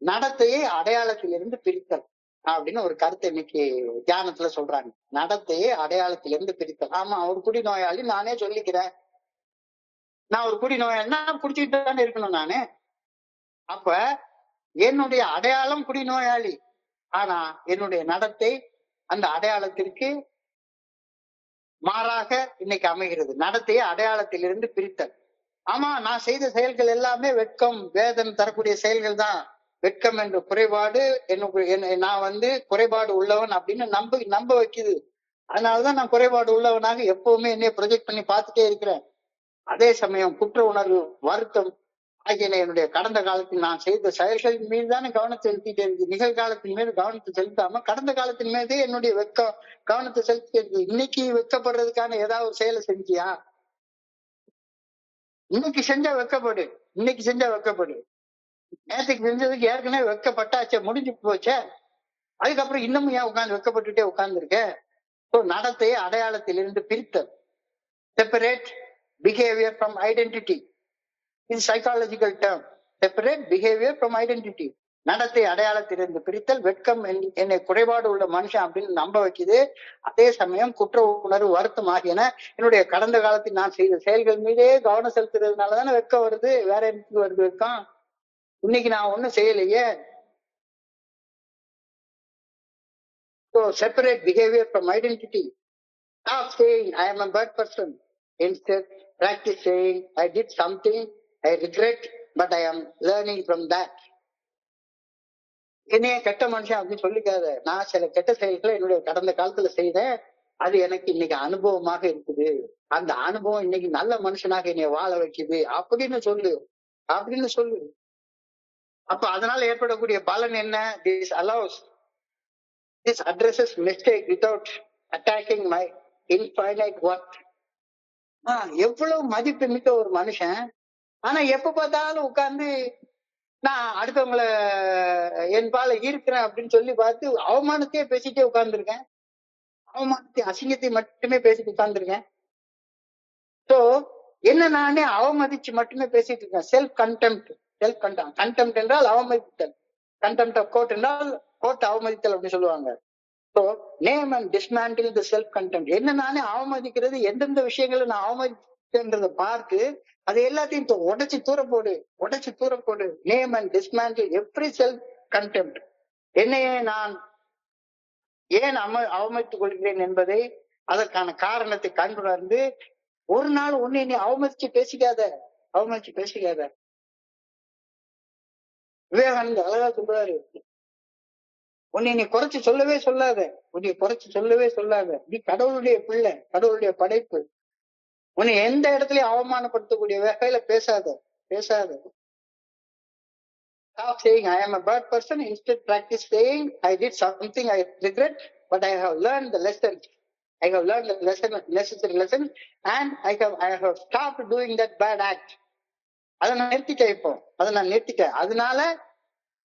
நடத்தையை அடையாளத்திலிருந்து பிரித்தல் அப்படின்னு ஒரு கருத்தை இன்னைக்கு தியானத்துல சொல்றாங்க. நடத்தையை அடையாளத்திலிருந்து பிரித்தல். ஆமா, ஒரு குடி நோயாளி நானே சொல்லிக்கிறேன். நான் ஒரு குடி நோயாளினா குடிச்சுட்டு தானே இருக்கணும். நானு அப்ப என்னுடைய அடையாளம் குடிநோயாளி, ஆனா என்னுடைய நடத்தை அந்த அடையாளத்திற்கு மாறாக இன்னைக்கு அமைகிறது. நடத்தையை அடையாளத்திலிருந்து பிரித்தல். ஆமா, நான் செய்த செயல்கள் எல்லாமே வெட்கம் வேதனை தரக்கூடிய செயல்கள் தான். வெட்கம் என்ற குறைபாடு நான் குறைபாடு உள்ளவன் அப்படின்னு நம்ப வைக்குது. அதனாலதான் நான் குறைபாடு உள்ளவனாக எப்பவுமே என்னைய ப்ரொஜெக்ட் பண்ணி பார்த்துட்டே இருக்கிறேன். அதே சமயம் குற்ற உணர்வு, வருத்தம் ஆகியன என்னுடைய கடந்த காலத்தில் நான் செய்த செயல்களின் மீது தானே கவனத்தை செலுத்திட்டே இருக்கு. நிகழ்காலத்தின் மீது கவனத்தை செலுத்தாம கடந்த காலத்தின் மீது என்னுடைய கவனத்தை செலுத்திட்டே இருக்கு. இன்னைக்கு வெட்கப்படுறதுக்கான ஏதாவது ஒரு செயலை செஞ்சியா? இன்னைக்கு செஞ்சா வெட்கப்படு, இன்னைக்கு செஞ்சா வெட்கப்படு. நேற்றுக்கு செஞ்சதுக்கு ஏற்கனவே வெட்கப்பட்டாச்சே, முடிஞ்சு போச்சே. அதுக்கப்புறம் இன்னமும் ஏன் உட்கார்ந்து வெட்கப்பட்டுட்டே உட்கார்ந்துருக்க? நடத்தையை அடையாளத்திலிருந்து பிரித்தல். Separate behaviour from identity. இது psychological term. Separate behaviour from identity. நடத்தை அடையாளத்திலிருந்து பிரித்தல். வெட்கம் என்னை குறைபாடு உள்ள மனுஷன் அப்படின்னு நம்ப வைக்குது. அதே சமயம் குற்ற உணர்வு, வருத்தம் ஆகியன என்னுடைய கடந்த காலத்தில் நான் செய்த செயல்கள் மீதே கவனம் செலுத்துறதுனாலதானே வெட்கம் வருது. வேற எனக்கு வருது வெட்கம்? இன்னைக்கு நான் ஒண்ணும் செய்யலையே. So separate behavior from identity. Stop saying I am a bad person. Instead, practice saying I did something I regret, but I am learning from that. என்னைய கெட்ட மனுஷன் அப்படின்னு சொல்லிக்காத. நான் சில கெட்ட செயல்களை என்னுடைய கடந்த காலத்துல செய்தேன். அது எனக்கு இன்னைக்கு அனுபவமாக இருக்குது. அந்த அனுபவம் இன்னைக்கு நல்ல மனுஷனாக என்னைய வாழ வைக்குது அப்படின்னு சொல்லு. அப்ப அதனால ஏற்படக்கூடிய பலன் என்ன? This addresses mistake without attacking my infinite worth. எவ்வளவு மதிப்பு மிக்க ஒரு மனுஷன், ஆனா எப்ப பார்த்தாலும் உட்கார்ந்து நான் அடுத்தவங்களை என்பால ஈர்க்கிறேன் அப்படின்னு சொல்லி பார்த்து அவமானத்தையே பேசிட்டே உட்கார்ந்துருக்கேன். அவமானத்தை, அசிங்கத்தை மட்டுமே பேசிட்டு உட்கார்ந்துருக்கேன். சோ என்ன நானே அவமதிச்சு மட்டுமே பேசிட்டு இருக்கேன். செல்ஃப் கண்டெம்ட் என்றால் அவமதித்தல். கண்டெம்ட் ஆஃப் கோர்ட் என்றால் கோர்ட் அவமதித்தல் அப்படின்னு சொல்லுவாங்க. So name and dismantle the self contempt. என்ன நானே அவமதிக்கிறது, எந்தெந்த விஷயங்களை நான் அவமதிக்கிறத பார்த்து அது எல்லாத்தையும் உடைச்சு தூர போடு. Name and dismantle every self contempt. என்னையே நான் ஏன் அவமதித்துக் கொள்கிறேன் என்பதை, அதற்கான காரணத்தை கண்டுணர்ந்து ஒரு நாள் ஒண்ணு நீ அவமதிச்சு பேசிக்காத. விவேகானந்தர் அழகா சொல்றாரு, உன்னை நீ குறைச்சு சொல்லவே சொல்லாத. நீ கடவுளுடைய பிள்ளை, கடவுளுடைய படைப்பு. உன்னை எந்த இடத்துலயும் அவமானப்படுத்தக்கூடிய வகையில பேசாத. Stop saying I am a bad person. Instead, practice saying I did something I regret, but I have learned the lesson. Necessary lesson, and I have stopped doing that bad act. அதை நான் நிறுத்திட்டேன். அதனால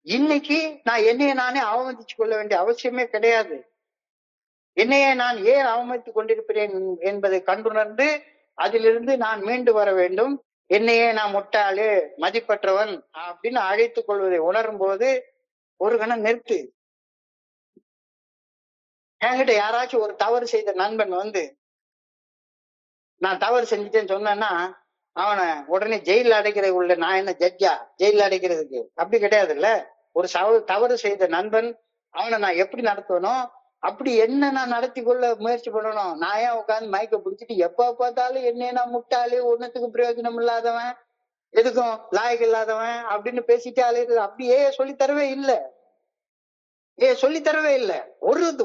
இன்னைக்கு நான் என்னைய நானே அவமதிச்சு கொள்ள வேண்டிய அவசியமே கிடையாது. என்னையே நான் ஏன் அவமதித்துக் கொண்டிருக்கிறேன் என்பதை கண்டுணர்ந்து அதிலிருந்து நான் மீண்டு வர வேண்டும். என்னையே நான் முட்டாளு, மதிப்பற்றவன் அப்படின்னு அழைத்துக் கொள்வதை உணரும் போது ஒரு கணம் நிறுத்து. என்கிட்ட யாராச்சும் ஒரு தவறு செய்த நண்பன் நான் தவறு செஞ்சுட்டேன்னு சொன்னேன்னா அவனை உடனே ஜெயில அடைக்கிறது உள்ள நான் என்ன ஜட்ஜா ஜெயில அடைக்கிறதுக்கு? அப்படி கிடையாதுல்ல. ஒரு தவறு செய்த நண்பன், அவனை நான் எப்படி நடத்தணும், அப்படி என்ன நான் நடத்தி கொள்ள முயற்சி பண்ணணும். நான் ஏன் உட்காந்து மயக்க பிடிச்சிட்டு எப்ப பார்த்தாலும் என்ன நான் முட்டாளு, ஒன்னத்துக்கு பிரயோஜனம் இல்லாதவன், எதுக்கும் லாயக்கு இல்லாதவன் அப்படின்னு பேசிட்டே அலையிறது? அப்படியே சொல்லித்தரவே இல்லை.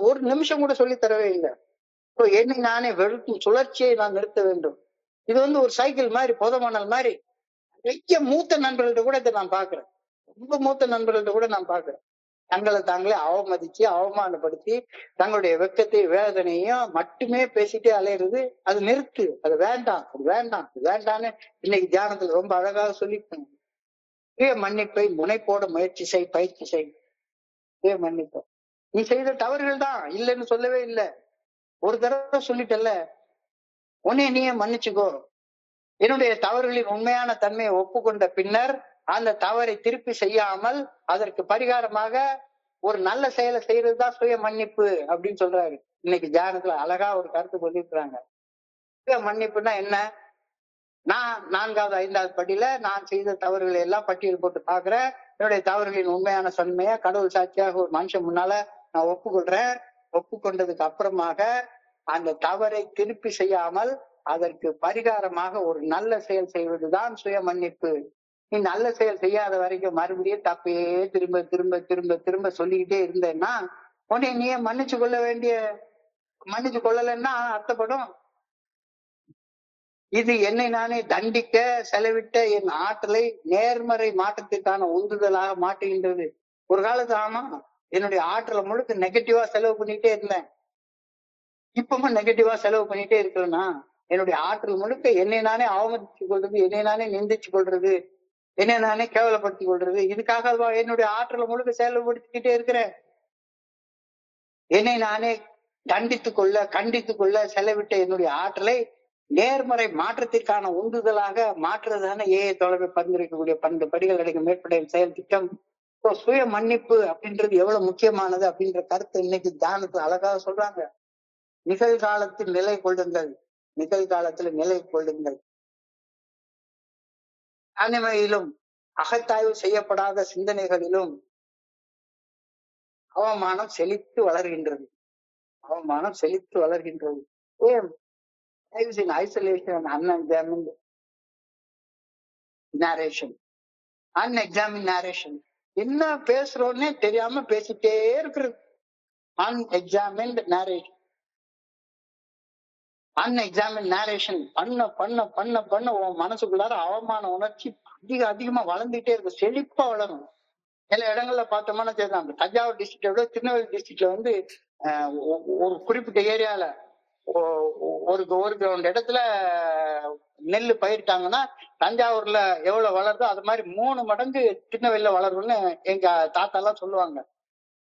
ஒரு நிமிஷம் கூட சொல்லித்தரவே இல்லை. என்னை நானே வெறுக்கும் சுழற்சியை நான் நிறுத்த வேண்டும். இது ஒரு சைக்கிள் மாதிரி, புதமணல் மாதிரி. நிறைய மூத்த நண்பர்கள்ட்ட கூட இதை நான் பாக்குறேன். ரொம்ப மூத்த நண்பர்கள்ட்ட கூட நான் பாக்குறேன். தங்களை தாங்களே அவமதிச்சு, அவமானப்படுத்தி, தங்களுடைய வெட்கத்தை, வேதனையும் மட்டுமே பேசிட்டே அலையிறது. அது நிறுத்து. அது வேண்டாம்னு இன்னைக்கு தியானத்துல ரொம்ப அழகாக சொல்லிருக்காங்க. சுய மன்னிப்பை முனைப்போட பயிற்சி செய். சுய மன்னிப்பை நீ செய்த தவறுகள் தான், இல்லைன்னு சொல்லவே இல்லை. ஒரு தடவை சொல்லிட்டல்ல, உன்னை நீயே மன்னிச்சுக்கோ. என்னுடைய தவறுகளின் உண்மையான தன்மையை ஒப்புக்கொண்ட பின்னர் அந்த தவறை திருப்பி செய்யாமல் அதற்கு பரிகாரமாக ஒரு நல்ல செயலை செய்யறதுதான் சுய மன்னிப்பு அப்படின்னு சொல்றாரு. இன்னைக்கு தியானத்துல அழகா ஒரு கருத்து சொல்லிருக்கிறாங்க. சுய மன்னிப்புன்னா என்ன? நான் 4வது 5வது படியில நான் செய்த தவறுகளை எல்லாம் பட்டியல் போட்டு பாக்குறேன். என்னுடைய தவறுகளின் உண்மையான தன்மையா கடவுள் சாட்சியாக ஒரு மனுஷன் முன்னால நான் ஒப்புக்கொள்றேன். ஒப்புக்கொண்டதுக்கு அப்புறமாக அந்த தவறை திருப்பி செய்யாமல் அதற்கு பரிகாரமாக ஒரு நல்ல செயல் செய்வதுதான் சுய மன்னிப்பு. நீ நல்ல செயல் செய்யாத வரைக்கும் மறுபடியும் தப்பையே திரும்ப திரும்ப திரும்ப திரும்ப சொல்லிக்கிட்டே இருந்தேன்னா உன்னை நீயே மன்னிச்சு கொள்ளலன்னா அர்த்தப்படும். இது என்னை நானே தண்டிக்க செலவிட்ட என் ஆற்றலை நேர்மறை மாற்றத்திற்கான உந்துதலாக மாற்றுகின்றது. ஒரு காலத்து ஆமா, என்னுடைய ஆற்றலை முழுக்க நெகட்டிவா செலவு பண்ணிட்டே இருந்தேன். இப்பவும் நெகட்டிவா செலவு பண்ணிட்டே இருக்கிறேன்னா என்னுடைய ஆற்றல் முழுக்க என்னை நானே அவமதித்துக் கொள்றது, என்னை நானே நிந்திச்சு கொள்றது, என்னை நானே கேவலப்படுத்திக் கொள்றது, இதுக்காக என்னுடைய ஆற்றலை முழுக்க செயல்படுத்திக்கிட்டே இருக்கிறேன். என்னை நானே கண்டித்துக் கொள்ள செலவிட்ட என்னுடைய ஆற்றலை நேர்மறை மாற்றத்திற்கான உந்துதலாக மாற்றுறதான தொடர்பை பரிந்துரைக்கக்கூடிய 12 படிகள் அடங்கிய மேற்பட்ட செயல் திட்டம். சுய மன்னிப்பு அப்படின்றது எவ்வளவு முக்கியமானது அப்படின்ற கருத்தை இன்னைக்கு தியானத்துல அழகாக சொல்றாங்க. நிகழ்காலத்தில் நிலை கொள்ளுங்கள், நிகழ்காலத்துல நிலை கொள்ளுங்கள். தனிமையிலும் அகத்தாய்வு செய்யப்படாத சிந்தனைகளிலும் அவமானம் செழித்து வளர்கின்றது. அவமானம் செழித்து வளர்கின்றது. Lives in isolation and unexamined narration. Unexamined narration. என்ன பேசுறோன்னே தெரியாம பேசிட்டே இருக்கிறது. Unexamined narration. Unexamined narration பண்ண பண்ண பண்ண பண்ண உன் மனசுக்குள்ளார அவமான உணர்ச்சி அதிகமா வளர்ந்துட்டே இருக்கு. செழிப்பா வளரும். சில இடங்கள்ல பார்த்தோம்னா சரிதான். தஞ்சாவூர் டிஸ்ட்ரிக்ட விட திருநெல்வேலி டிஸ்ட்ரிக்ட்ல வந்து ஒரு குறிப்பிட்ட ஏரியால ஒரு கிரவுண்ட் இடத்துல நெல் பயிரிட்டாங்கன்னா தஞ்சாவூர்ல எவ்வளவு வளருதோ அது மாதிரி 3 மடங்கு திருநெல்வேலியில வளரும்னு எங்க தாத்தா எல்லாம் சொல்லுவாங்க.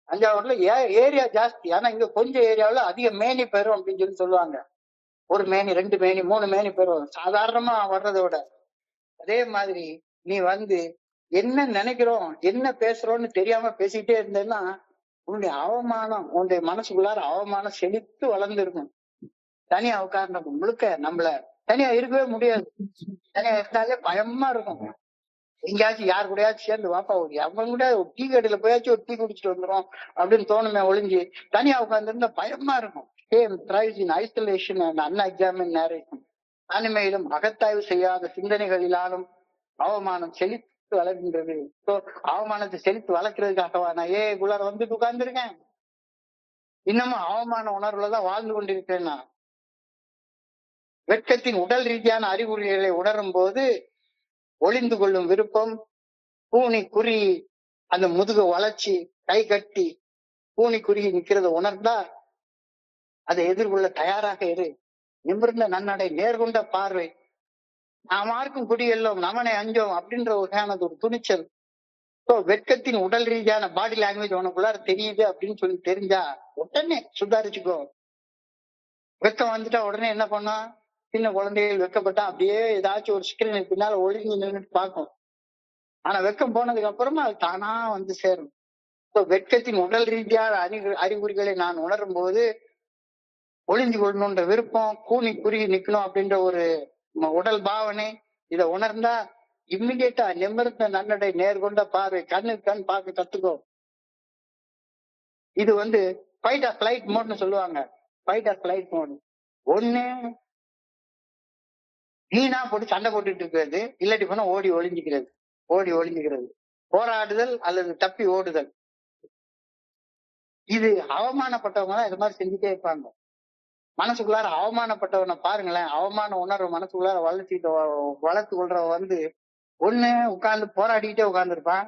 தஞ்சாவூர்ல ஏரியா ஜாஸ்தி, ஆனா இங்க கொஞ்சம் ஏரியாவில அதிக மேனி பெறும் அப்படின்னு சொல்லுவாங்க. 1 மேனி 2 மேனி 3 மேனி பெறும் சாதாரணமா வர்றதை விட. அதே மாதிரி நீ வந்து என்ன நினைக்கிறோம் என்ன பேசுறோம்னு தெரியாம பேசிக்கிட்டே இருந்தேன்னா உன்னுடைய அவமானம், உன்னுடைய மனசுக்குள்ளார அவமானம் செழித்து வளர்ந்துருக்கும். தனியா உட்கார்ந்த முழுக்க நம்மள தனியா இருக்கவே முடியாது. தனியா இருந்தாலே பயமா இருக்கும். எங்கேயாச்சும் யாரு கூடயாச்சும் சேர்ந்து வாப்பா அவங்க கூட ஒரு டீ கடையில போயாச்சும் ஒரு டீ குடிச்சிட்டு வந்துடும் அப்படின்னு தோணுமே ஒளிஞ்சு தனியா உட்கார்ந்து இருந்தா பயமா இருக்கும். Isolation and unexamined narration. தனிமையிலும் அகத்தாய்வு செய்யாத சிந்தனைகளிலாலும் அவமானம் செழித்து வளர்கின்றது. அவமானத்தை செழித்து வளர்க்கறதுக்காகவா நான் குள்ளார வந்துட்டு உட்கார்ந்துருக்கேன்? இன்னமும் அவமான உணர்வுலதான் வாழ்ந்து கொண்டிருக்கேன். நான் வெட்கத்தின் உடல் ரீதியான அறிகுறிகளை உணரும் போது ஒளிந்து கொள்ளும் விருப்பம், பூனி குறி அந்த முதுகு வளர்ச்சி, கை கட்டி பூனி குறுகி நிக்கிறத உணர்ந்தா அதை எதிர்கொள்ள தயாராக இரு. நிமிர்ந்த நன்னடை, நேர்கொண்ட பார்வை, நாமாருக்கும் குடியெல்லாம் நமனை அஞ்சோம் அப்படின்ற வகையானது ஒரு துணிச்சல். வெட்கத்தின் உடல் ரீதியான பாடி லாங்குவேஜ் உனக்குள்ளார தெரியுது அப்படின்னு சொல்லி தெரிஞ்சா உடனே சுதாரிச்சுக்கோ. வெட்கம் வந்துட்டா உடனே என்ன பண்ணா, சின்ன குழந்தைகள் வெட்கப்பட்டா அப்படியே ஏதாச்சும் ஒரு ஸ்கிரீனுக்கு பின்னால ஒளிஞ்சு நின்றுட்டு பார்க்கும். ஆனா வெட்கம் போனதுக்கு அப்புறமா அது தானா வந்து சேரும். வெட்கத்தின் உடல் ரீதியான அறிகுறிகளை நான் உணரும் போது ஒளிஞ்சு கொள்ளணுன்ற விருப்பம், கூனி குறுகி நிக்கணும் அப்படின்ற ஒரு உடல் பாவனை, இதை உணர்ந்தா இம்மிடியேட்டா நிமிர்ந்த நன்னடை, நேர்கொண்ட பார்வை, கண்ணுக்கு கண் பார்க்க கத்துக்கோ. இது வந்து ஃபைட் ஆர் ஃபிளைட் மோட்னு சொல்லுவாங்க. Fight or flight mode. ஒண்ணு நீனா போட்டு சண்டை போட்டுட்டு இருக்கிறது, இல்லாட்டி போனா ஓடி ஒளிஞ்சுக்கிறது. போராடுதல் அல்லது தப்பி ஓடுதல். இது அவமானப்பட்டவங்க தான் இது மாதிரி செஞ்சுட்டே இருப்பாங்க. மனசுக்குள்ளார அவமானப்பட்டவனை பாருங்களேன், அவமான உணர்வு மனசுக்குள்ளார வளர்த்து கொள்றவன் வந்து ஒண்ணு உட்கார்ந்து போராடிக்கிட்டே உட்கார்ந்துருப்பான்,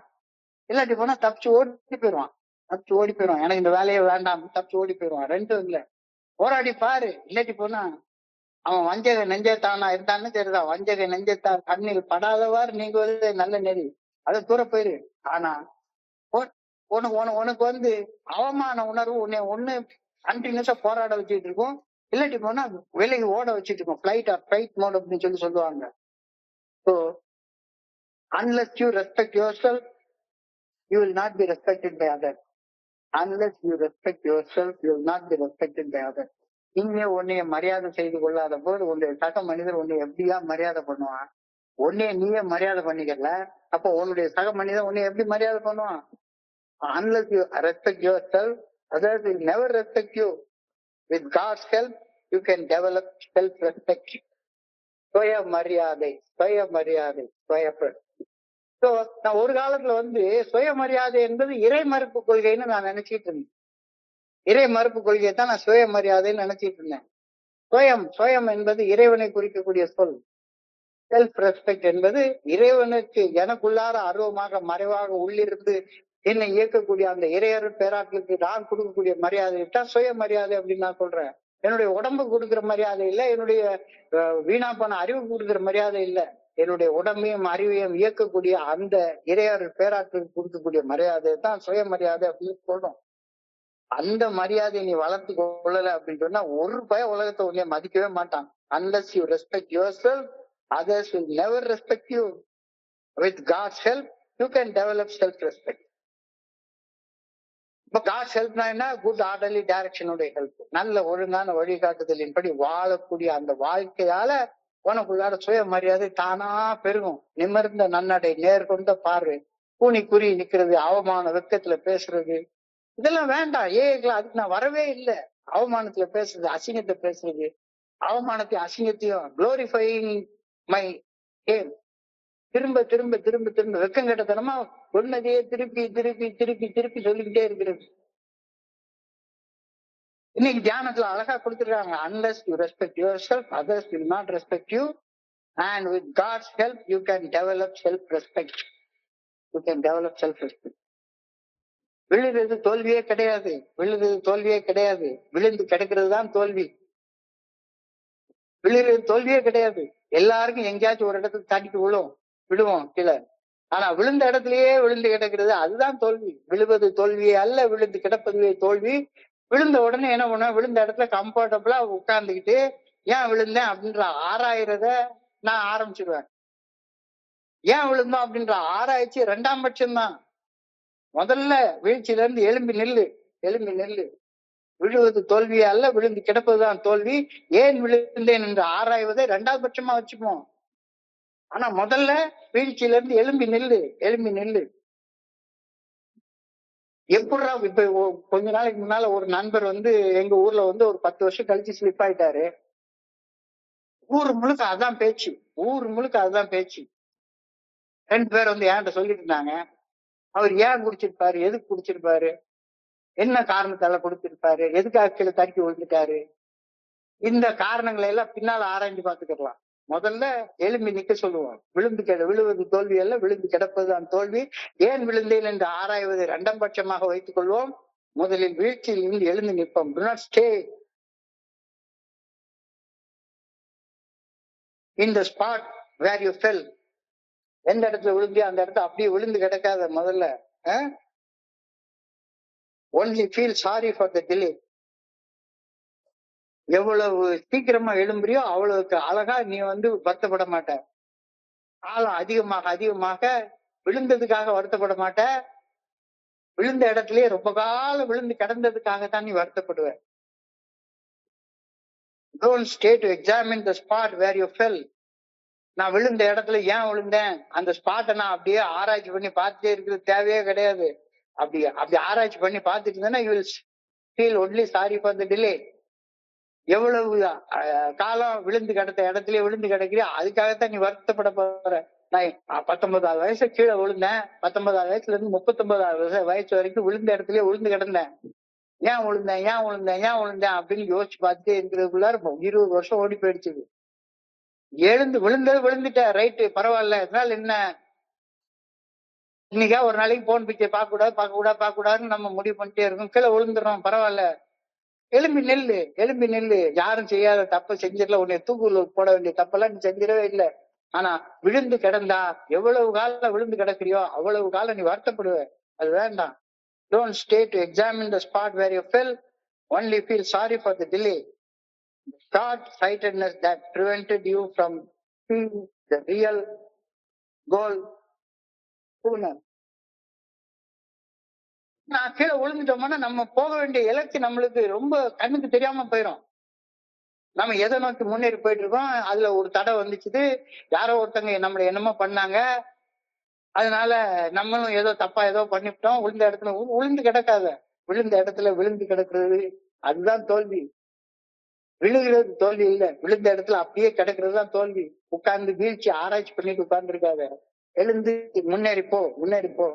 இல்லாட்டி போனா தப்பிச்சு ஓடி போயிடுவான். எனக்கு இந்த வேலையே வேண்டாம், தப்பிச்சு ஓடி போயிடுவான். 2 இல்ல, போராடி பாரு. இல்லாட்டி போனா அவன் வஞ்சக நெஞ்சத்தானா இருந்தான்னு தெரியுதான். வஞ்சக நெஞ்சத்தார் கண்ணில் படாதவாறு நீங்குவது நல்ல நெறி, அதை தூர போயிரு. ஆனா உனக்கு வந்து அவமான உணர்வு ஒண்ணு கண்டினியூஸா போராட வச்சுட்டு இருக்கும், இல்லாட்டி போனா விலகி ஓட வச்சுட்டு இருக்கும். ஃபிளைட் ஆர் ஃபைட் மோட் அப்படின்னு சொல்லுவாங்க. So unless you respect yourself, you will not be respected by others. Unless you respect yourself, you will not be respected by others. நீங்க உன்னைய மரியாதை செய்து கொள்ளாத போது உன்னுடைய சக மனிதர் உன்னை எப்படியா மரியாதை பண்ணுவான்? உன்னைய நீயே மரியாதை பண்ணிக்கல, அப்போ உன்னுடைய சக மனிதன் உன்னை எப்படி மரியாதை பண்ணுவான்? unless you respect yourself, others will never respect you. With God's help, you can develop self-respect. சுயமரியாதை, சுயமரியாதை, ஸோ நான் ஒரு காலத்துல சுயமரியாதை என்பது இறை மறுப்பு கொள்கைன்னு நான் நினைச்சிட்டு இருந்தேன். இறை மறுப்பு கொள்கையை தான் நான் சுயமரியாதைன்னு நினைச்சிட்டு இருந்தேன். சுயம் என்பது இறைவனை குறிக்கக்கூடிய சொல். செல்ஃப் ரெஸ்பெக்ட் என்பது இறைவனுக்கு எனக்குள்ளார அருவமாக மறைவாக உள்ளிருந்து என்னை இயக்கக்கூடிய அந்த இறையர் பேராட்களுக்கு நான் கொடுக்கக்கூடிய மரியாதை தான் சுயமரியாதை அப்படின்னு நான் சொல்றேன். என்னுடைய உடம்புக்கு கொடுக்குற மரியாதை இல்லை, என்னுடைய வீணா போன அறிவுக்கு கொடுக்குற மரியாதை இல்லை, என்னுடைய உடம்பையும் அறிவையும் இயக்கக்கூடிய அந்த இறையர் பேராட்களுக்கு கொடுக்கக்கூடிய மரியாதை தான் சுயமரியாதை அப்படின்னு சொல்றோம். அந்த மரியாதையை நீ வளர்த்து கொள்ளல அப்படின்னு சொன்னா ஒரு உலகத்தை உன்னைய மதிக்கவே மாட்டான். unless you respect yourself, others will never respect you. With God's help, you can develop self-respect. இப்ப God's helpனா என்ன? குட் ஆர்டர்லி டைரக்ஷனுடைய ஹெல்ப், நல்ல ஒழுங்கான வழிகாட்டுதலின்படி வாழக்கூடிய அந்த வாழ்க்கையால உனக்குள்ளார சுயமரியாதை தானா பெருகும். நிமிர்ந்த நன்னடை, நேர்கொண்ட பார்வை, கூனி குறி நிக்கிறது, அவமான வெக்கத்துல பேசுறது, இதெல்லாம் வேண்டாம். அதுக்கு நான் வரவே இல்லை. அவமானத்துல பேசுறது, அசிங்கத்தை பேசுறது, அவமானத்தையும் அசிங்கத்தையும் குளோரிஃபைங் மை கேம், திரும்ப திரும்ப திரும்ப திரும்ப வெக்கம் கெட்டத்தனமா சொன்னதையே திருப்பி திருப்பி திருப்பி திருப்பி சொல்லிக்கிட்டே இருக்கிறது. இன்னைக்கு தியானத்துல அழகா கொடுத்துருக்காங்க, unless you respect yourself, others will not respect you, and with God's help you can develop self-respect. You can develop self-respect. விழுறது தோல்வியே கிடையாது, விழுறது தோல்வியே கிடையாது, விழுந்து கிடக்கிறது தான் தோல்வி. விழுறது தோல்வியே கிடையாது. எல்லாருக்கும் எங்கேயாச்சும் ஒரு இடத்துக்கு தாண்டிட்டு விழுவோம் கீழே. ஆனா விழுந்த இடத்துலயே விழுந்து கிடக்கிறது அதுதான் தோல்வி. விழுவது தோல்வியே அல்ல, விழுந்து கிடப்பதுவே தோல்வி. விழுந்த உடனே என்ன பண்ண, விழுந்த இடத்துல கம்ஃபர்டபுளா உட்கார்ந்துக்கிட்டு ஏன் விழுந்தேன் அப்படின்ற ஆராயிறத நான் ஆரம்பிச்சிருவேன். ஏன் விழுந்தோம் அப்படின்ற ஆராய்ச்சி 2ஆம் பட்சம்தான். முதல்ல வீழ்ச்சியில இருந்து எழும்பி நில்லு, எழும்பி நில்லு. விழுவது தோல்வியே அல்ல, விழுந்து கிடப்பதுதான் தோல்வி. ஏன் விழுந்தேன் என்று ஆராய்வதை 2ஆவது பட்சமா வச்சுப்போம். ஆனா முதல்ல வீழ்ச்சியில இருந்து எழும்பி நில்லு, எழும்பி நில்லு. எப்படிடா? இப்ப கொஞ்ச நாளைக்கு முன்னால ஒரு நண்பர் எங்க ஊர்ல ஒரு 10 வருஷம் கழிச்சு ஸ்லிப் ஆயிட்டாரு. ஊர் முழுக்க அதான் பேச்சு, ஊர் முழுக்க அதுதான் பேச்சு. 2 பேர் என்கிட்ட சொல்லிட்டு இருந்தாங்க, அவர் ஏன் குடிச்சிருப்பாரு, எதுக்கு குடிச்சிருப்பாரு, என்ன காரணத்தால குடிச்சிருப்பாரு, எதுக்காக கீழே தடுக்கி விழுந்துட்டாரு, இந்த காரணங்களை எல்லாம் பின்னால ஆராய்ந்து பார்த்துக்கலாம். முதல்ல எழும்பி நிக்க சொல்லுவோம். விழுவது தோல்வி அல்ல, விழுந்து கிடப்பதுதான் தோல்வி. ஏன் விழுந்தேன் என்று ஆராய்வதை 2ஆம் பட்சமாக வைத்துக் கொள்வோம். முதலில் வீழ்ச்சியில் இருந்து எழுந்து நிற்போம். Do not stay in the spot where you fell. எந்த இடத்துல விழுந்தியோ அந்த இடத்துல அப்படியே விழுந்து கிடக்காத. முதல்ல only feel sorry for the delay. எவ்வளவு சீக்கிரமா எழும்புறியோ அவ்வளவுக்கு அழகா நீ வருத்தப்பட மாட்ட. காலம் அதிகமாக அதிகமாக விழுந்ததுக்காக வருத்தப்பட மாட்ட. விழுந்த இடத்துலயே ரொம்ப காலம் விழுந்து கிடந்ததுக்காகத்தான் நீ வருத்தப்படுவ. Don't stay to examine the spot where you fell. நான் விழுந்த இடத்துல ஏன் விழுந்தேன், அந்த ஸ்பாட்டை நான் அப்படியே ஆராய்ச்சி பண்ணி பார்த்துட்டே இருக்கிறது தேவையே கிடையாது. அப்படி ஆராய்ச்சி பண்ணி பார்த்துட்டு இருந்தேன்னா you will feel only sorry for the delay. எவ்வளவு காலம் விழுந்து கிடத்த இடத்துலயே விழுந்து கிடக்கிறியோ அதுக்காகத்தான் நீ வருத்தப்பட போற. நான் 19ஆவது வயசு கீழே விழுந்தேன், 19ஆவது வயசுல இருந்து 39ஆவது வயசு வரைக்கும் விழுந்த இடத்துலயே விழுந்து கிடந்தேன். ஏன் விழுந்தேன் ஏன் விழுந்தேன் ஏன் விழுந்தேன் அப்படின்னு யோசிச்சு பார்த்துட்டே இருக்கிறதுக்குள்ளார 20 வருஷம் ஓடி போயிடுச்சு. விழுந்துட்ட ரைட்டு, பரவாயில்ல, அதனால என்ன, இன்னைக்கா ஒரு நாளைக்கு போன் பிச்சை பார்க்க கூடாதுன்னு நம்ம முடிவு பண்ணிட்டே இருக்கோம். கீழே விழுந்துடுறோம், பரவாயில்ல, எழும்பி நெல்லு. யாரும் செய்யாத தப்ப செஞ்சிடல, உன்னை தூக்குள்ள போட வேண்டிய தப்பெல்லாம் நீ செஞ்சிடவே இல்லை. ஆனா விழுந்து கிடந்தா எவ்வளவு காலம் விழுந்து கிடக்குறியோ அவ்வளவு காலம் நீ வருத்தப்படுவ. அது வேண்டாம். Don't stay to examine the spot where you fell. Only feel sorry for the delay. Short-sightedness that prevented you from seeing the real goal sooner. நான் கீழே விழுந்துட்டோம்னா நம்ம போக வேண்டிய இலக்கு நம்மளுக்கு ரொம்ப கண்ணுக்கு தெரியாம போயிடும். நம்ம எதை நோக்கி முன்னேறி போயிட்டு இருக்கோம், அதுல ஒரு தடை வந்துச்சுது, யாரோ ஒருத்தங்க நம்மள என்னமோ பண்ணாங்க, அதனால நம்மளும் ஏதோ தப்பா ஏதோ பண்ணிவிட்டோம், விழுந்த இடத்துல விழுந்து கிடக்காத. விழுந்த இடத்துல விழுந்து கிடக்கிறது அதுதான் தோல்வி. விழுகிறது தோல்வி இல்ல, விழுந்த இடத்துல அப்படியே கிடக்கிறது தான் தோல்வி. உட்கார்ந்து வீழ்ச்சி ஆராய்ச்சி பண்ணிட்டு உட்கார்ந்து இருக்காத, எழுந்து முன்னேறிப்போ முன்னேறிப்போ.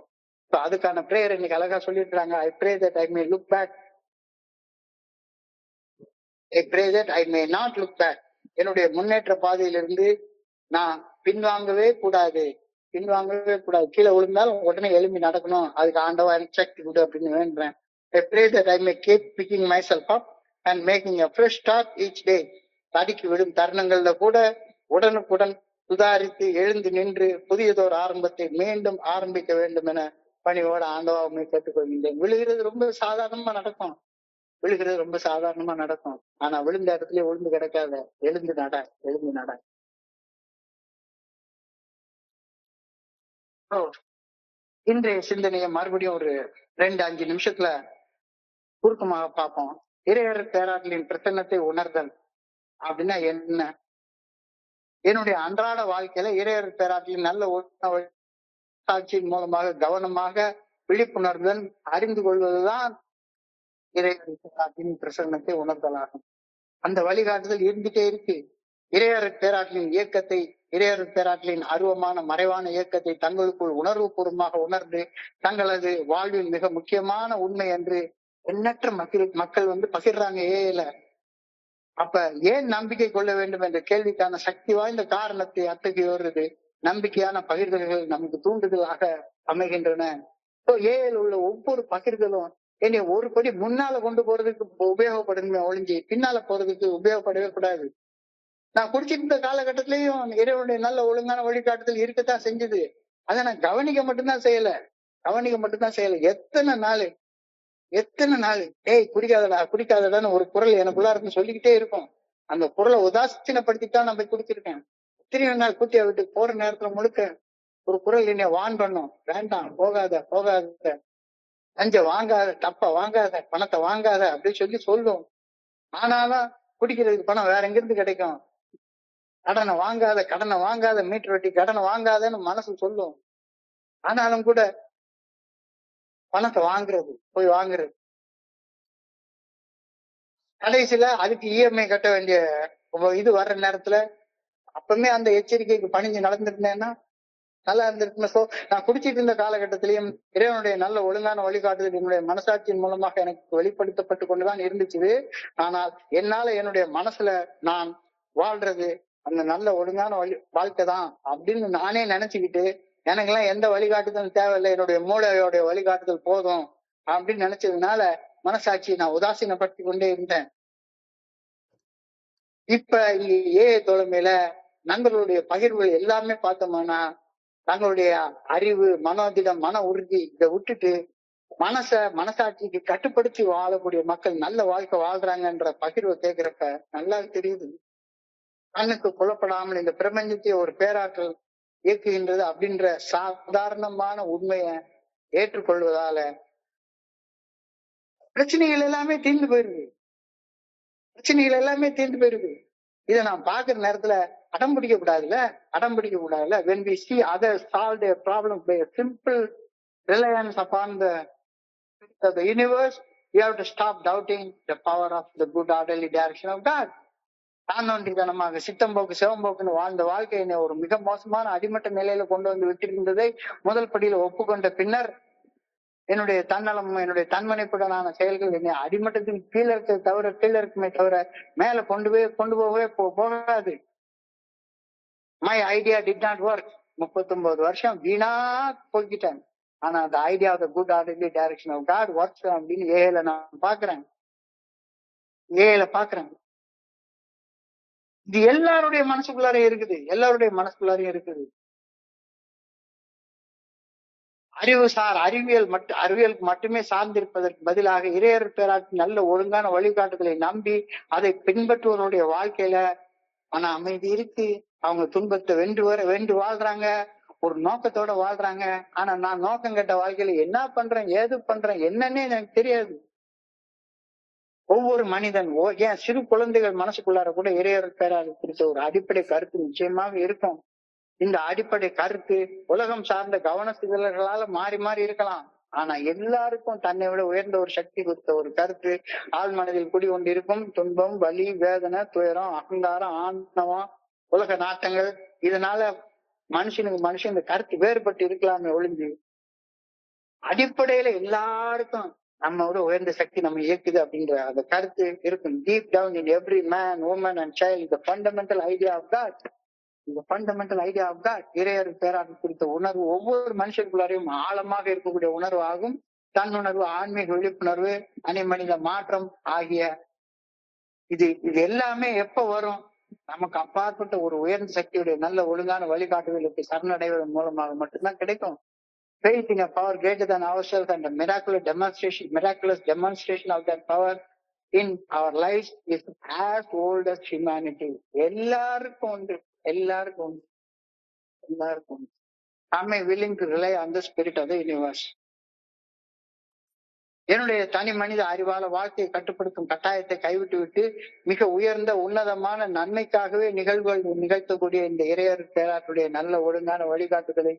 அதுக்கான பிரேயர் இன்னைக்கு அழகா சொல்லிருக்காங்க. I pray that I may look back, I pray that I may not look back. என்னுடைய முன்னேற்ற பாதையிலிருந்து நான் பின்வாங்கவே கூடாது, பின்வாங்கவே கூடாது. கீழே விழுந்தாலும் உடனே எழும்பி நடக்கணும், அதுக்கு ஆண்டவா எனக்கு சக்தி கொடு அப்படின்னு வேண்டுறேன். I pray that I may keep picking myself up and making a fresh start each day. தடுக்கி விடும் தருணங்கள்ல கூட உடனுக்குடன் சுதாரித்து எழுந்து நின்று புதியதொரு ஆரம்பத்தை மீண்டும் ஆரம்பிக்க வேண்டும் என பணிவோட ஆண்டவாமை கேட்டுக்கொள்கின்றேன். விழுகிறது ரொம்ப சாதாரணமா நடக்கும், விழுகிறது ரொம்ப சாதாரணமா நடக்கும். ஆனா விழுந்த இடத்துல விழுந்து கிடக்காத, எழுந்து நட, எழுந்து நட. இன்றைய சிந்தனையை மறுபடியும் ஒரு 2-5 நிமிஷத்துல சுருக்கமாக பார்ப்போம். இறையர் பேராற்றலின் பிரசன்னத்தை உணர்தல் அப்படின்னா என்ன? என்னுடைய அன்றாட வாழ்க்கையில இறையர் பேராற்றலின் நல்ல சாட்சியின் மூலமாக கவனமாக விழிப்புணர்வுடன் அறிந்து கொள்வதுதான் இறையர் பேராற்றலின் பிரசன்னத்தை உணர்தலாகும். அந்த வழிகாட்டுதல் இருந்துட்டே இருக்கு. இறையர் பேராற்றலின் இயக்கத்தை, இறையர் பேராற்றலின் அருவமான மறைவான இயக்கத்தை தங்களுக்குள் உணர்வு பூர்வமாக உணர்ந்து தங்களது வாழ்வில் மிக முக்கியமான உண்மை என்று எண்ணற்ற மக்கள் பகிர்றாங்க ஏல. அப்ப ஏன் நம்பிக்கை கொள்ள வேண்டும் என்ற கேள்விக்கான சக்தி வாய்ந்த காரணத்தை அத்தகையோருது நம்பிக்கையான பகிர்தல்கள் நமக்கு தூண்டுதலாக அமைகின்றன. ஏஎல் உள்ள ஒவ்வொரு பகிர்தலும் என்னை ஒரு படி முன்னால கொண்டு போறதுக்கு உபயோகப்படுமே ஒழிஞ்சு பின்னால போறதுக்கு உபயோகப்படவே கூடாது. நான் குடிச்சிட்டு இருந்த காலகட்டத்திலையும் இறைவனுடைய நல்ல ஒழுங்கான வழிகாட்டுதல் இருக்கத்தான் செஞ்சது. அதை நான் கவனிக்க மட்டும்தான் செய்யல, கவனிக்க மட்டும்தான் செய்யல. எத்தனை நாள் ஏய் குடிக்காதடா குடிக்காதடான்னு ஒரு குரல் எனக்குள்ள இருக்கு சொல்லிக்கிட்டே இருக்கும். அந்த குரலை உதாசீனப்படுத்தித்தான் நான் போய் குடிச்சிருக்கேன். எத்தனை நாள் கூட்டிய வீட்டுக்கு போற நேரத்துல முழுக்க ஒரு குரல் என்னை வான் பண்ணும், வேண்டாம் போகாத போகாத, லஞ்ச வாங்காத, தப்ப வாங்காத, பணத்தை வாங்காத அப்படின்னு சொல்லும். ஆனாலும் குடிக்கிறதுக்கு பணம் வேற எங்கிருந்து கிடைக்கும்? கடனை வாங்காத, மீட்டர் வெட்டி கடனை வாங்காதன்னு மனசு சொல்லும். ஆனாலும் கூட பணத்தை வாங்குறது, போய் வாங்குறது. கடைசியில அதுக்கு இஎம்ஐ கட்ட வேண்டிய இது வர்ற நேரத்துல அப்பவுமே அந்த எச்சரிக்கைக்கு பணிஞ்சு நடந்திருந்தேன்னா நல்லா இருந்திருக்குமே. சோ நான் குடிச்சிட்டு இருந்த காலகட்டத்திலையும் இறைவனுடைய நல்ல ஒழுங்கான வழிகாட்டுதல் என்னுடைய மனசாட்சியின் மூலமாக எனக்கு வெளிப்படுத்தப்பட்டு கொண்டுதான் இருந்துச்சு. ஆனால் என்னால என்னுடைய மனசுல நான் வாழ்றது அந்த நல்ல ஒழுங்கான வாழ்க்கை தான் அப்படின்னு நானே நினைச்சுக்கிட்டு எனக்கு எல்லாம் எந்த வழிகாட்டுதலும் தேவையில்லை, என்னுடைய மூளையோடைய வழிகாட்டுதல் போதும் அப்படின்னு நினைச்சதுனால மனசாட்சியை நான் உதாசீனப்படுத்தி கொண்டே இருந்தேன். இப்ப இங்க தோழமையில நண்பர்களுடைய பகிர்வுகள் எல்லாமே பார்த்தோம்னா தங்களுடைய அறிவு, மனோதிடம், மன உறுதி இதை விட்டுட்டு மனசாட்சிக்கு கட்டுப்படுத்தி வாழக்கூடிய மக்கள் நல்ல வாழ்க்கை வாழ்றாங்கன்ற பகிர்வை கேட்கிறப்ப நல்லா தெரியுது. கண்ணுக்கு புலப்படாமல் இந்த பிரபஞ்சத்தை ஒரு பேராற்றல் இயக்குகின்றது அப்படின்ற சாதாரணமான உண்மையை ஏற்றுக்கொள்வதால பிரச்சனைகள் எல்லாமே தீர்ந்து போயிருது, பிரச்சனைகள் எல்லாமே தீர்ந்து போயிருது. இதை நான் பாக்குற நேரத்துல அடம் பிடிக்க கூடாதுல்ல, அடம் பிடிக்க கூடாதுல்ல. when we see others solve their problem by a simple reliance upon the universe, we have to stop doubting the power of the good orderly direction of God. தானொன்றித்தனமாக சித்தம்போக்கு சிவம்போக்குன்னு வாழ்ந்த வாழ்க்கை என்னை ஒரு மிக மோசமான அடிமட்ட நிலையில கொண்டு வந்து விட்டிருந்ததை முதல் படியில ஒப்புக்கொண்ட பின்னர் என்னுடைய தன்னலமும் என்னுடைய தன்மனைப்புடனான செயல்கள் என்னை அடிமட்டத்தின் கீழே இருக்குமே தவிர மேல கொண்டு போகவே போகாது. My idea did not work. 39 வருஷம் வீணா போய்கிட்டேன். ஆனா அந்த idea of the good orderly direction of God works அப்படின்னு ஏல நான் பாக்குறேன். இது எல்லாருடைய மனசுக்குள்ளாரையும் இருக்குது, எல்லாருடைய மனசுக்குள்ளாரையும் இருக்குது. அறிவியலுக்கு மட்டுமே சார்ந்திருப்பதற்கு பதிலாக இறையர் பேராற்றின் நல்ல ஒழுங்கான வழிகாட்டுதலை நம்பி அதை பின்பற்றுவனுடைய வாழ்க்கையில மன அமைதி இருக்கு. அவங்க துன்பத்தை வென்று வாழ்றாங்க, ஒரு நோக்கத்தோட வாழ்றாங்க. ஆனா நான் நோக்கம் கெட்ட வாழ்க்கையில என்ன பண்றேன், ஏது பண்றேன் என்னன்னே எனக்கு தெரியாது. ஒவ்வொரு மனிதன் ஏன் சிறு குழந்தைகள் மனசுக்குள்ளார கூட இறையர் பேராற்றல் குறித்த ஒரு அடிப்படை கருத்து நிச்சயமாக இருக்கும். இந்த அடிப்படை கருத்து உலகம் சார்ந்த கவன சிதறல்களால மாறி மாறி இருக்கலாம். ஆனா எல்லாருக்கும் தன்னை விட உயர்ந்த ஒரு சக்தி கொடுத்த ஒரு கருத்து ஆள் மனதில் குடி கொண்டிருக்கும். துன்பம், வலி, வேதனை, துயரம், அகங்காரம், ஆணவம், உலக நாட்டங்கள், இதனால மனுஷனுக்கு மனுஷன் இந்த கருத்து வேறுபட்டு இருக்கலாமே ஒழிஞ்சு அடிப்படையில எல்லாருக்கும் நம்ம விட உயர்ந்த சக்தி நம்ம இயக்குது அப்படின்ற அந்த கருத்து இருக்கும். Deep down in every man, woman and child the fundamental idea of God. இந்த ஃபண்டமெண்டல் ஐடியா ஆஃப் காட், இறையர் பேராக குறித்த உணர்வு ஒவ்வொரு மனுஷனுக்குள்ளாரையும் ஆழமாக இருக்கக்கூடிய உணர்வு ஆகும். தன்னுணர்வு, ஆன்மீக விழிப்புணர்வு, மனித மாற்றம் ஆகிய இது எல்லாமே எப்ப வரும்? நமக்கு அப்பாற்பட்ட ஒரு உயர்ந்த சக்தியுடைய நல்ல ஒழுங்கான வழிகாட்டுதலுக்கு சரணடைவதன் மூலமாக மட்டும்தான் கிடைக்கும். Faith in a power greater than ourselves and a miraculous demonstration of that power in our lives is as old as humanity. எல்லாருக்கும் உண்டு, எல்லாருக்கும் உண்டு, எல்லாருக்கும் உண்டு. Am I willing to rely on the spirit of the universe? என்னுடைய தனி மனித அறிவால வாழ்க்கையை கட்டுப்படுத்தும் கட்டாயத்தை கைவிட்டு விட்டு மிக உயர்ந்த உன்னதமான நன்மைக்காகவே நிகழ்வுகள் நிகழ்த்தக்கூடிய இந்த இறையர் பேராற்றுடைய நல்ல ஒழுங்கான வழிகாட்டுதலை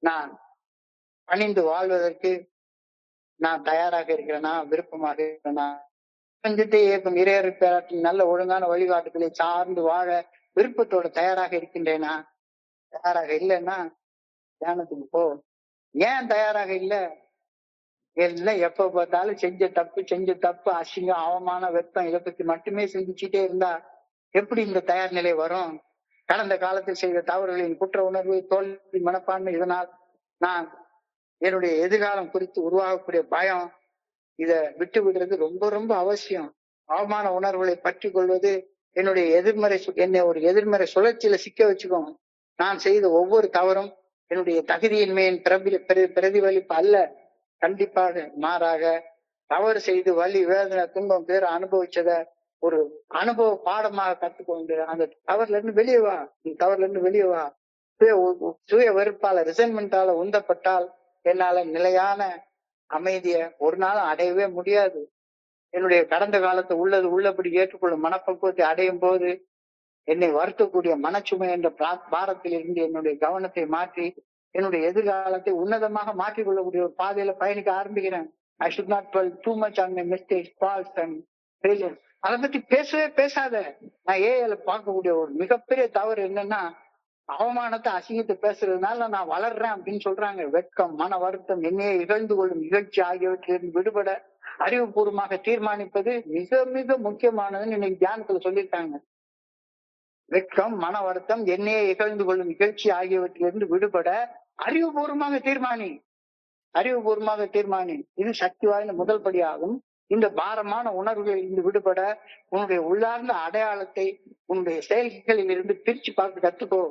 நான் பணிந்து வாழ்வதற்கு நான் தயாராக இருக்கிறேனா, விருப்பமாக இருக்கிறேனா? பிரபஞ்சத்தை இயக்கும் இறையர் பேராற்றின் நல்ல ஒழுங்கான வழிகாட்டுதலை சார்ந்து வாழ விருப்பத்தோட தயாராக இருக்கின்றேனா? தயாராக இல்லைன்னா தியானத்துக்கு போ. ஏன் தயாராக இல்லை? எல்லாம் எப்ப பார்த்தாலும் செஞ்ச தப்பு, அசிங்கம், அவமானம், வெப்பம், இதை பத்தி மட்டுமே சிந்திச்சுட்டே இருந்தா எப்படி இந்த தயார் நிலை வரும்? கடந்த காலத்தில் செய்த தவறுகளின் குற்ற உணர்வு, தோல்வி மனப்பான்மை, இதனால் நான் என்னுடைய எதிர்காலம் குறித்து உருவாகக்கூடிய பயம், இத விட்டு விடுறது ரொம்ப ரொம்ப அவசியம். அவமான உணர்வுகளை பற்றி கொள்வது என்னை ஒரு எதிர்மறை சுழற்சியில சிக்க வச்சுக்கோங்க. நான் செய்த ஒவ்வொரு தவறும் என்னுடைய தகுதியின்மையின் பிரதிபலிப்பு அல்ல. கண்டிப்பாக மாறாக தவறு செய்து வலி, வேதனை, துன்பம், பேர அனுபவிச்சத ஒரு அனுபவ பாடமாக கத்துக்கொண்டு அந்த தவறுல இருந்து வெளியே வா. தவறுல இருந்து வெளியே வா. சுய வெறுப்பால, ரிசன்மெண்டால உந்தப்பட்டால் என்னால நிலையான அமைதிய ஒரு நாளும் அடையவே முடியாது. என்னுடைய கடந்த காலத்தை உள்ளபடி ஏற்றுக்கொள்ளும் மனப்பக்குவத்தை அடையும் போது என்னை வருத்தக்கூடிய மனச்சுமை என்ற பாரத்தில் இருந்து என்னுடைய கவனத்தை மாற்றி என்னுடைய எதிர்காலத்தை உன்னதமாக மாற்றிக் கொள்ளக்கூடிய ஒரு பாதையில பயணிக்க ஆரம்பிக்கிறேன். I should not dwell too much on my mistakes, faults and failures. அதை பத்தி பேசவே பேசாத. நான் ஏஐல பார்க்கக்கூடிய ஒரு மிகப்பெரிய தவறு என்னன்னா, அவமானத்தை, அசிங்கத்தை பேசுறதுனால நான் வளர்றேன் அப்படின்னு சொல்றாங்க. வெட்கம், மன வருத்தம், என்னையே இகழ்ந்து கொள்ளும் நிகழ்ச்சி ஆகியவற்றிலிருந்து விடுபட அறிவுபூர்வமாக தீர்மானிப்பது மிக மிக முக்கியமானதுன்னு இன்னைக்கு தியானத்துல சொல்லியிருக்காங்க. வெட்கம், மன வருத்தம், என்னையே இகழ்ந்து கொள்ளும் நிகழ்ச்சி ஆகியவற்றிலிருந்து விடுபட அறிவுபூர்வமாக தீர்மானி. இது சக்தி வாய்ந்த முதல் படியாகும். இந்த பாரமான உணர்வுகளில் இருந்து விடுபட உன்னுடைய உள்ளார்ந்த அடையாளத்தை உன்னுடைய செயல்களில் இருந்து பிரிச்சு பார்க்க கத்துக்கோ.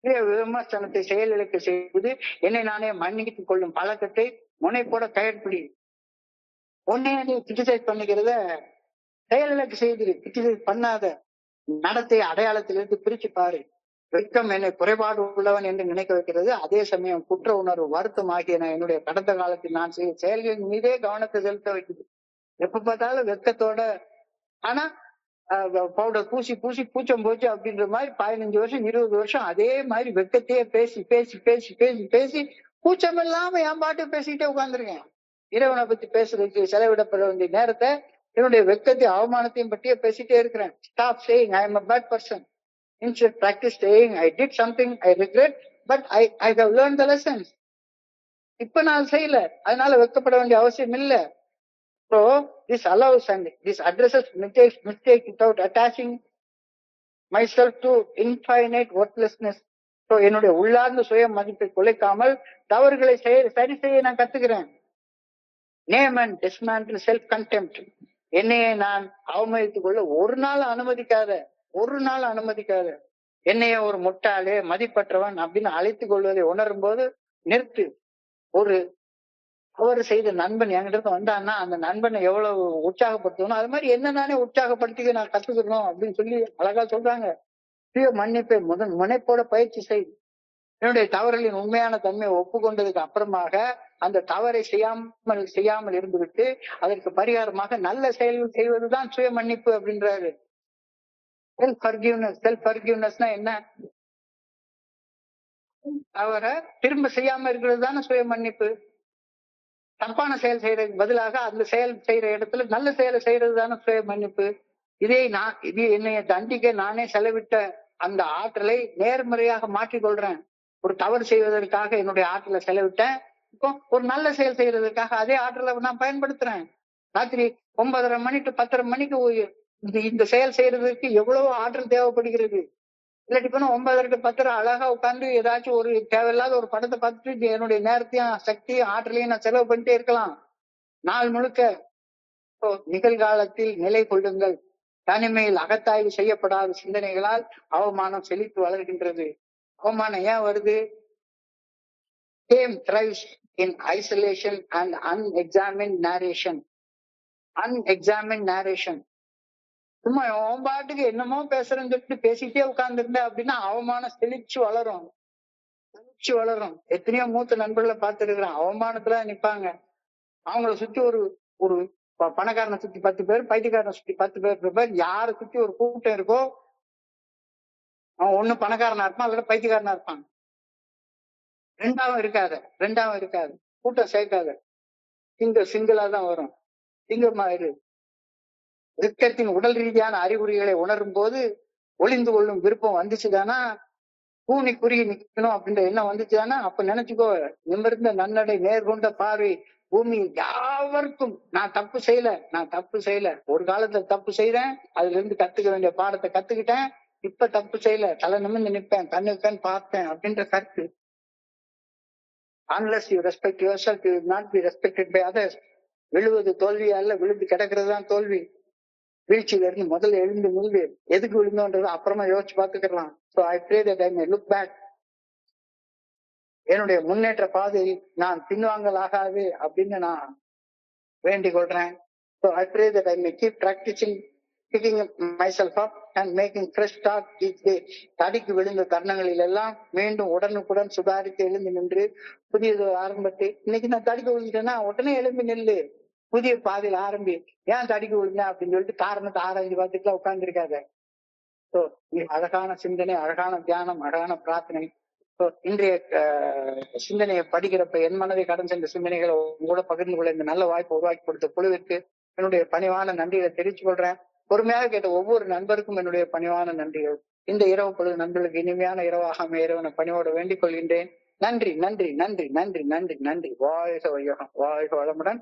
விமர்சனத்தை செயலிழக்க செய்வது, என்னை நானே மன்னித்துக் கொள்ளும் பழக்கத்தை முனைப்போட கையெழுப்பிடி. உன்னையே நீ கிரிட்டிசைஸ் பண்ணிக்கிறத செயலிழக்க செய்து கிரிட்டிசைஸ் பண்ணாத. நடத்தை அடையாளத்திலிருந்து பிரிச்சு பாரு. வெட்கம் என்னை குறைபாடு உள்ளவன் என்று நினைக்க வைக்கிறது. அதே சமயம் குற்ற உணர்வு, வருத்தம் ஆகிய என்னுடைய கடந்த காலத்தில் நான் செய்ய செயல்களின் மீதே கவனத்தை செலுத்த வைக்குது. எப்ப பார்த்தாலும் வெட்கத்தோட, ஆனா பவுடர் பூசி பூச்சம் போச்சு அப்படின்ற மாதிரி 15 வருஷம் 20 வருஷம் அதே மாதிரி வெட்கத்தையே பேசி பூச்சம் இல்லாம என் பாட்டு பேசிக்கிட்டே உட்கார்ந்துருக்கேன். இறைவனை பத்தி பேசுறதுக்கு செலவிடப்பட வேண்டிய நேரத்தை என்னுடைய வெட்கத்தை, அவமானத்தையும் பற்றியே பேசிட்டே இருக்கிறேன். Stop saying I am a bad person. Instead practice saying I did something I regret, but I have learned the lessons. இப்ப நான் செய்யல, அதனால வெட்கப்பட வேண்டிய அவசியம் இல்லை. So this allows and this addresses mistakes without attaching myself to infinite worthlessness. So என்னுடைய உள்ளார்ந்த சுய மதிப்பை குலைக்காமல் தவறுகளை சரி செய்ய நான் கத்துக்கிறேன். Name and dismantle self-contempt. என்னையே நான் அவமதித்துக் கொள்ள ஒரு நாள் அனுமதிக்காத. என்னையே ஒரு முட்டாளே, மதிப்பற்றவன் அப்படின்னு அழைத்துக் கொள்வதை உணரும் போது நிறுத்து. ஒரு தவறு செய்த நண்பன் என்கிட்ட வந்தான்னா அந்த நண்பனை எவ்வளவு உற்சாகப்படுத்தணும், அது மாதிரி என்ன நானே உற்சாகப்படுத்திக்க நான் கத்துக்கணும் அப்படின்னு சொல்லி அழகா சொல்றாங்க. சுய மன்னிப்பை முனைப்போட பயிற்சி செய். என்னுடைய தவறுகளின் உண்மையான தன்மையை ஒப்புக்கொண்டதுக்கு அப்புறமாக அந்த தவறை செய்யாமல் இருந்துவிட்டு அதற்கு பரிகாரமாக நல்ல செயல்கள் செய்வதுதான் சுய மன்னிப்பு அப்படின்றாரு. செல்ஃப் ஃபர்கிவ்னஸ்னா என்ன? அவரை திரும்ப செய்யாம இருக்கிறது தானே சுய மன்னிப்பு. தப்பான செயல் செய்யறதுக்கு பதிலாக அந்த செயல் செய்யற இடத்துல நல்ல செயலை செய்யறது தானே சுய மன்னிப்பு. இது என்னைய தண்டிக்க நானே செலவிட்ட அந்த ஆற்றலை நேர்மறையாக மாற்றிக்கொள்றேன். ஒரு தவறு செய்வதற்காக என்னுடைய ஆற்றலை செலவிட்டேன். இப்போ ஒரு நல்ல செயல் செய்யறதுக்காக அதே ஆற்றலை நான் பயன்படுத்துறேன். ராத்திரி 9:30 மணி டு 10:30 மணிக்கு இந்த செயல் செய்யறதுக்கு எவ்வளவு ஆற்றல் தேவைப்படுகிறது. இல்லாட்டி போனா 9:30 to 10:30 அழகா உட்கார்ந்து ஏதாச்சும் ஒரு தேவையில்லாத ஒரு படத்தை பார்த்துட்டு என்னுடைய நேரத்தையும் சக்தியும் ஆற்றலையும் நான் செலவு பண்ணிட்டே இருக்கலாம் நாள் முழுக்க. நிகழ்காலத்தில் நிலை கொள்ளுங்கள். தனிமையில் அகத்தாய்வு செய்யப்படாத சிந்தனைகளால் அவமானம் செழித்து வளர்கின்றது. அவமானம் ஏன் வருது? Shame thrives in isolation and unexamined narration. சும்மா அவன் பாட்டுக்கு என்னமோ பேசுறேன்னு சொல்லிட்டு பேசிட்டே உட்கார்ந்துருந்த அப்படின்னா அவமானம் செழிச்சு வளரும். எத்தனையோ மூத்த நண்பர்களை பார்த்துருக்கிறேன். அவமானத்துல நிப்பாங்க. அவங்கள சுத்தி ஒரு பணக்காரனை சுத்தி 10 பேர், பைத்தியக்காரனை சுத்தி 10 பேர் இருப்பார். யாரை சுத்தி ஒரு கூட்டம் இருக்கோ அவன் ஒண்ணு பணக்காரனா இருப்பான், அதுல பைத்தியக்காரனா இருப்பான். ரெண்டாவும் இருக்காது. கூட்டம் சேர்க்காத. சிங்கிளா தான் வரும். சிங்கமாயிரு. ரிக்கத்தின் உடல் ரீதியான அறிகுறிகளை உணரும் போது ஒளிந்து கொள்ளும் விருப்பம் வந்துச்சுதானா, கூனி குறுகி நிக்கணும் அப்படின்ற எண்ணம் வந்துச்சுதானா, அப்ப நினைச்சுக்கோ, நிமிர்ந்த நன்னடை நேர்கொண்ட பார்வை பூமியில் யாவருக்கும் நான் தப்பு செய்யல. ஒரு காலத்துல தப்பு செய்தேன், அதுல இருந்து கத்துக்க வேண்டிய பாடத்தை கத்துக்கிட்டேன். இப்ப தப்பு செய்யல, தலை நிமிர்ந்து நிற்பேன், கண்ணுக்கு பார்த்தேன் அப்படின்ற கருத்து. Unless you respect yourself, you will not be respected by others. விழுவது தோல்வி அல்ல, விழுந்து கிடக்கிறது தான் தோல்வி. வீழ்ச்சியில இருந்து முதல்ல எழுந்து நில்லு. எதுக்கு விழுந்தோன்றது அப்புறமா யோசிச்சு பார்த்துக்கலாம். So I pray that I may look back. என்னுடைய முன்னேற்ற பாதையில் நான் பின்வாங்கல் ஆகாது அப்படின்னு நான் வேண்டிக் கொள்றேன். So I pray that I may keep practicing picking myself up and making fresh start each day. தடிக்கு விழுந்த தருணங்களில் எல்லாம் மீண்டும் உடனுக்குடன் சுதாரித்து எழுந்து நின்று புதியது ஆரம்பத்தை. இன்னைக்கு நான் தடிக்க விழுந்துட்டேன்னா உடனே எழும்பி நில்லு, புதிய பாதையில் ஆரம்பி. ஏன் தடிக்க விழுந்தேன் அப்படின்னு சொல்லிட்டு காரணத்தை ஆராய்ச்சி பார்த்துட்டுலாம் உட்கார்ந்து இருக்காத. ஸோ அழகான சிந்தனை, அழகான தியானம், அழகான பிரார்த்தனை. இன்றைய சிந்தனையை படிக்கிறப்ப என் மனதை கடந்து சென்ற சிந்தனைகளை உங்களோட பகிர்ந்து கொள்ள இந்த நல்ல வாய்ப்பை உருவாக்கி கொடுத்த குழுவிற்கு என்னுடைய பணிவான நன்றிகளை தெரிவித்துக் கொள்றேன். பொறுமையாக கேட்ட ஒவ்வொரு நண்பருக்கும் என்னுடைய பணிவான நன்றிகள். இந்த இரவு பொழுது நண்பர்களுக்கு இனிமையான இரவாக அமைய இறைவனை பணியோட வேண்டிக் கொள்கின்றேன். நன்றி. வாழ்க வையகம், வாழ்க வளமுடன்.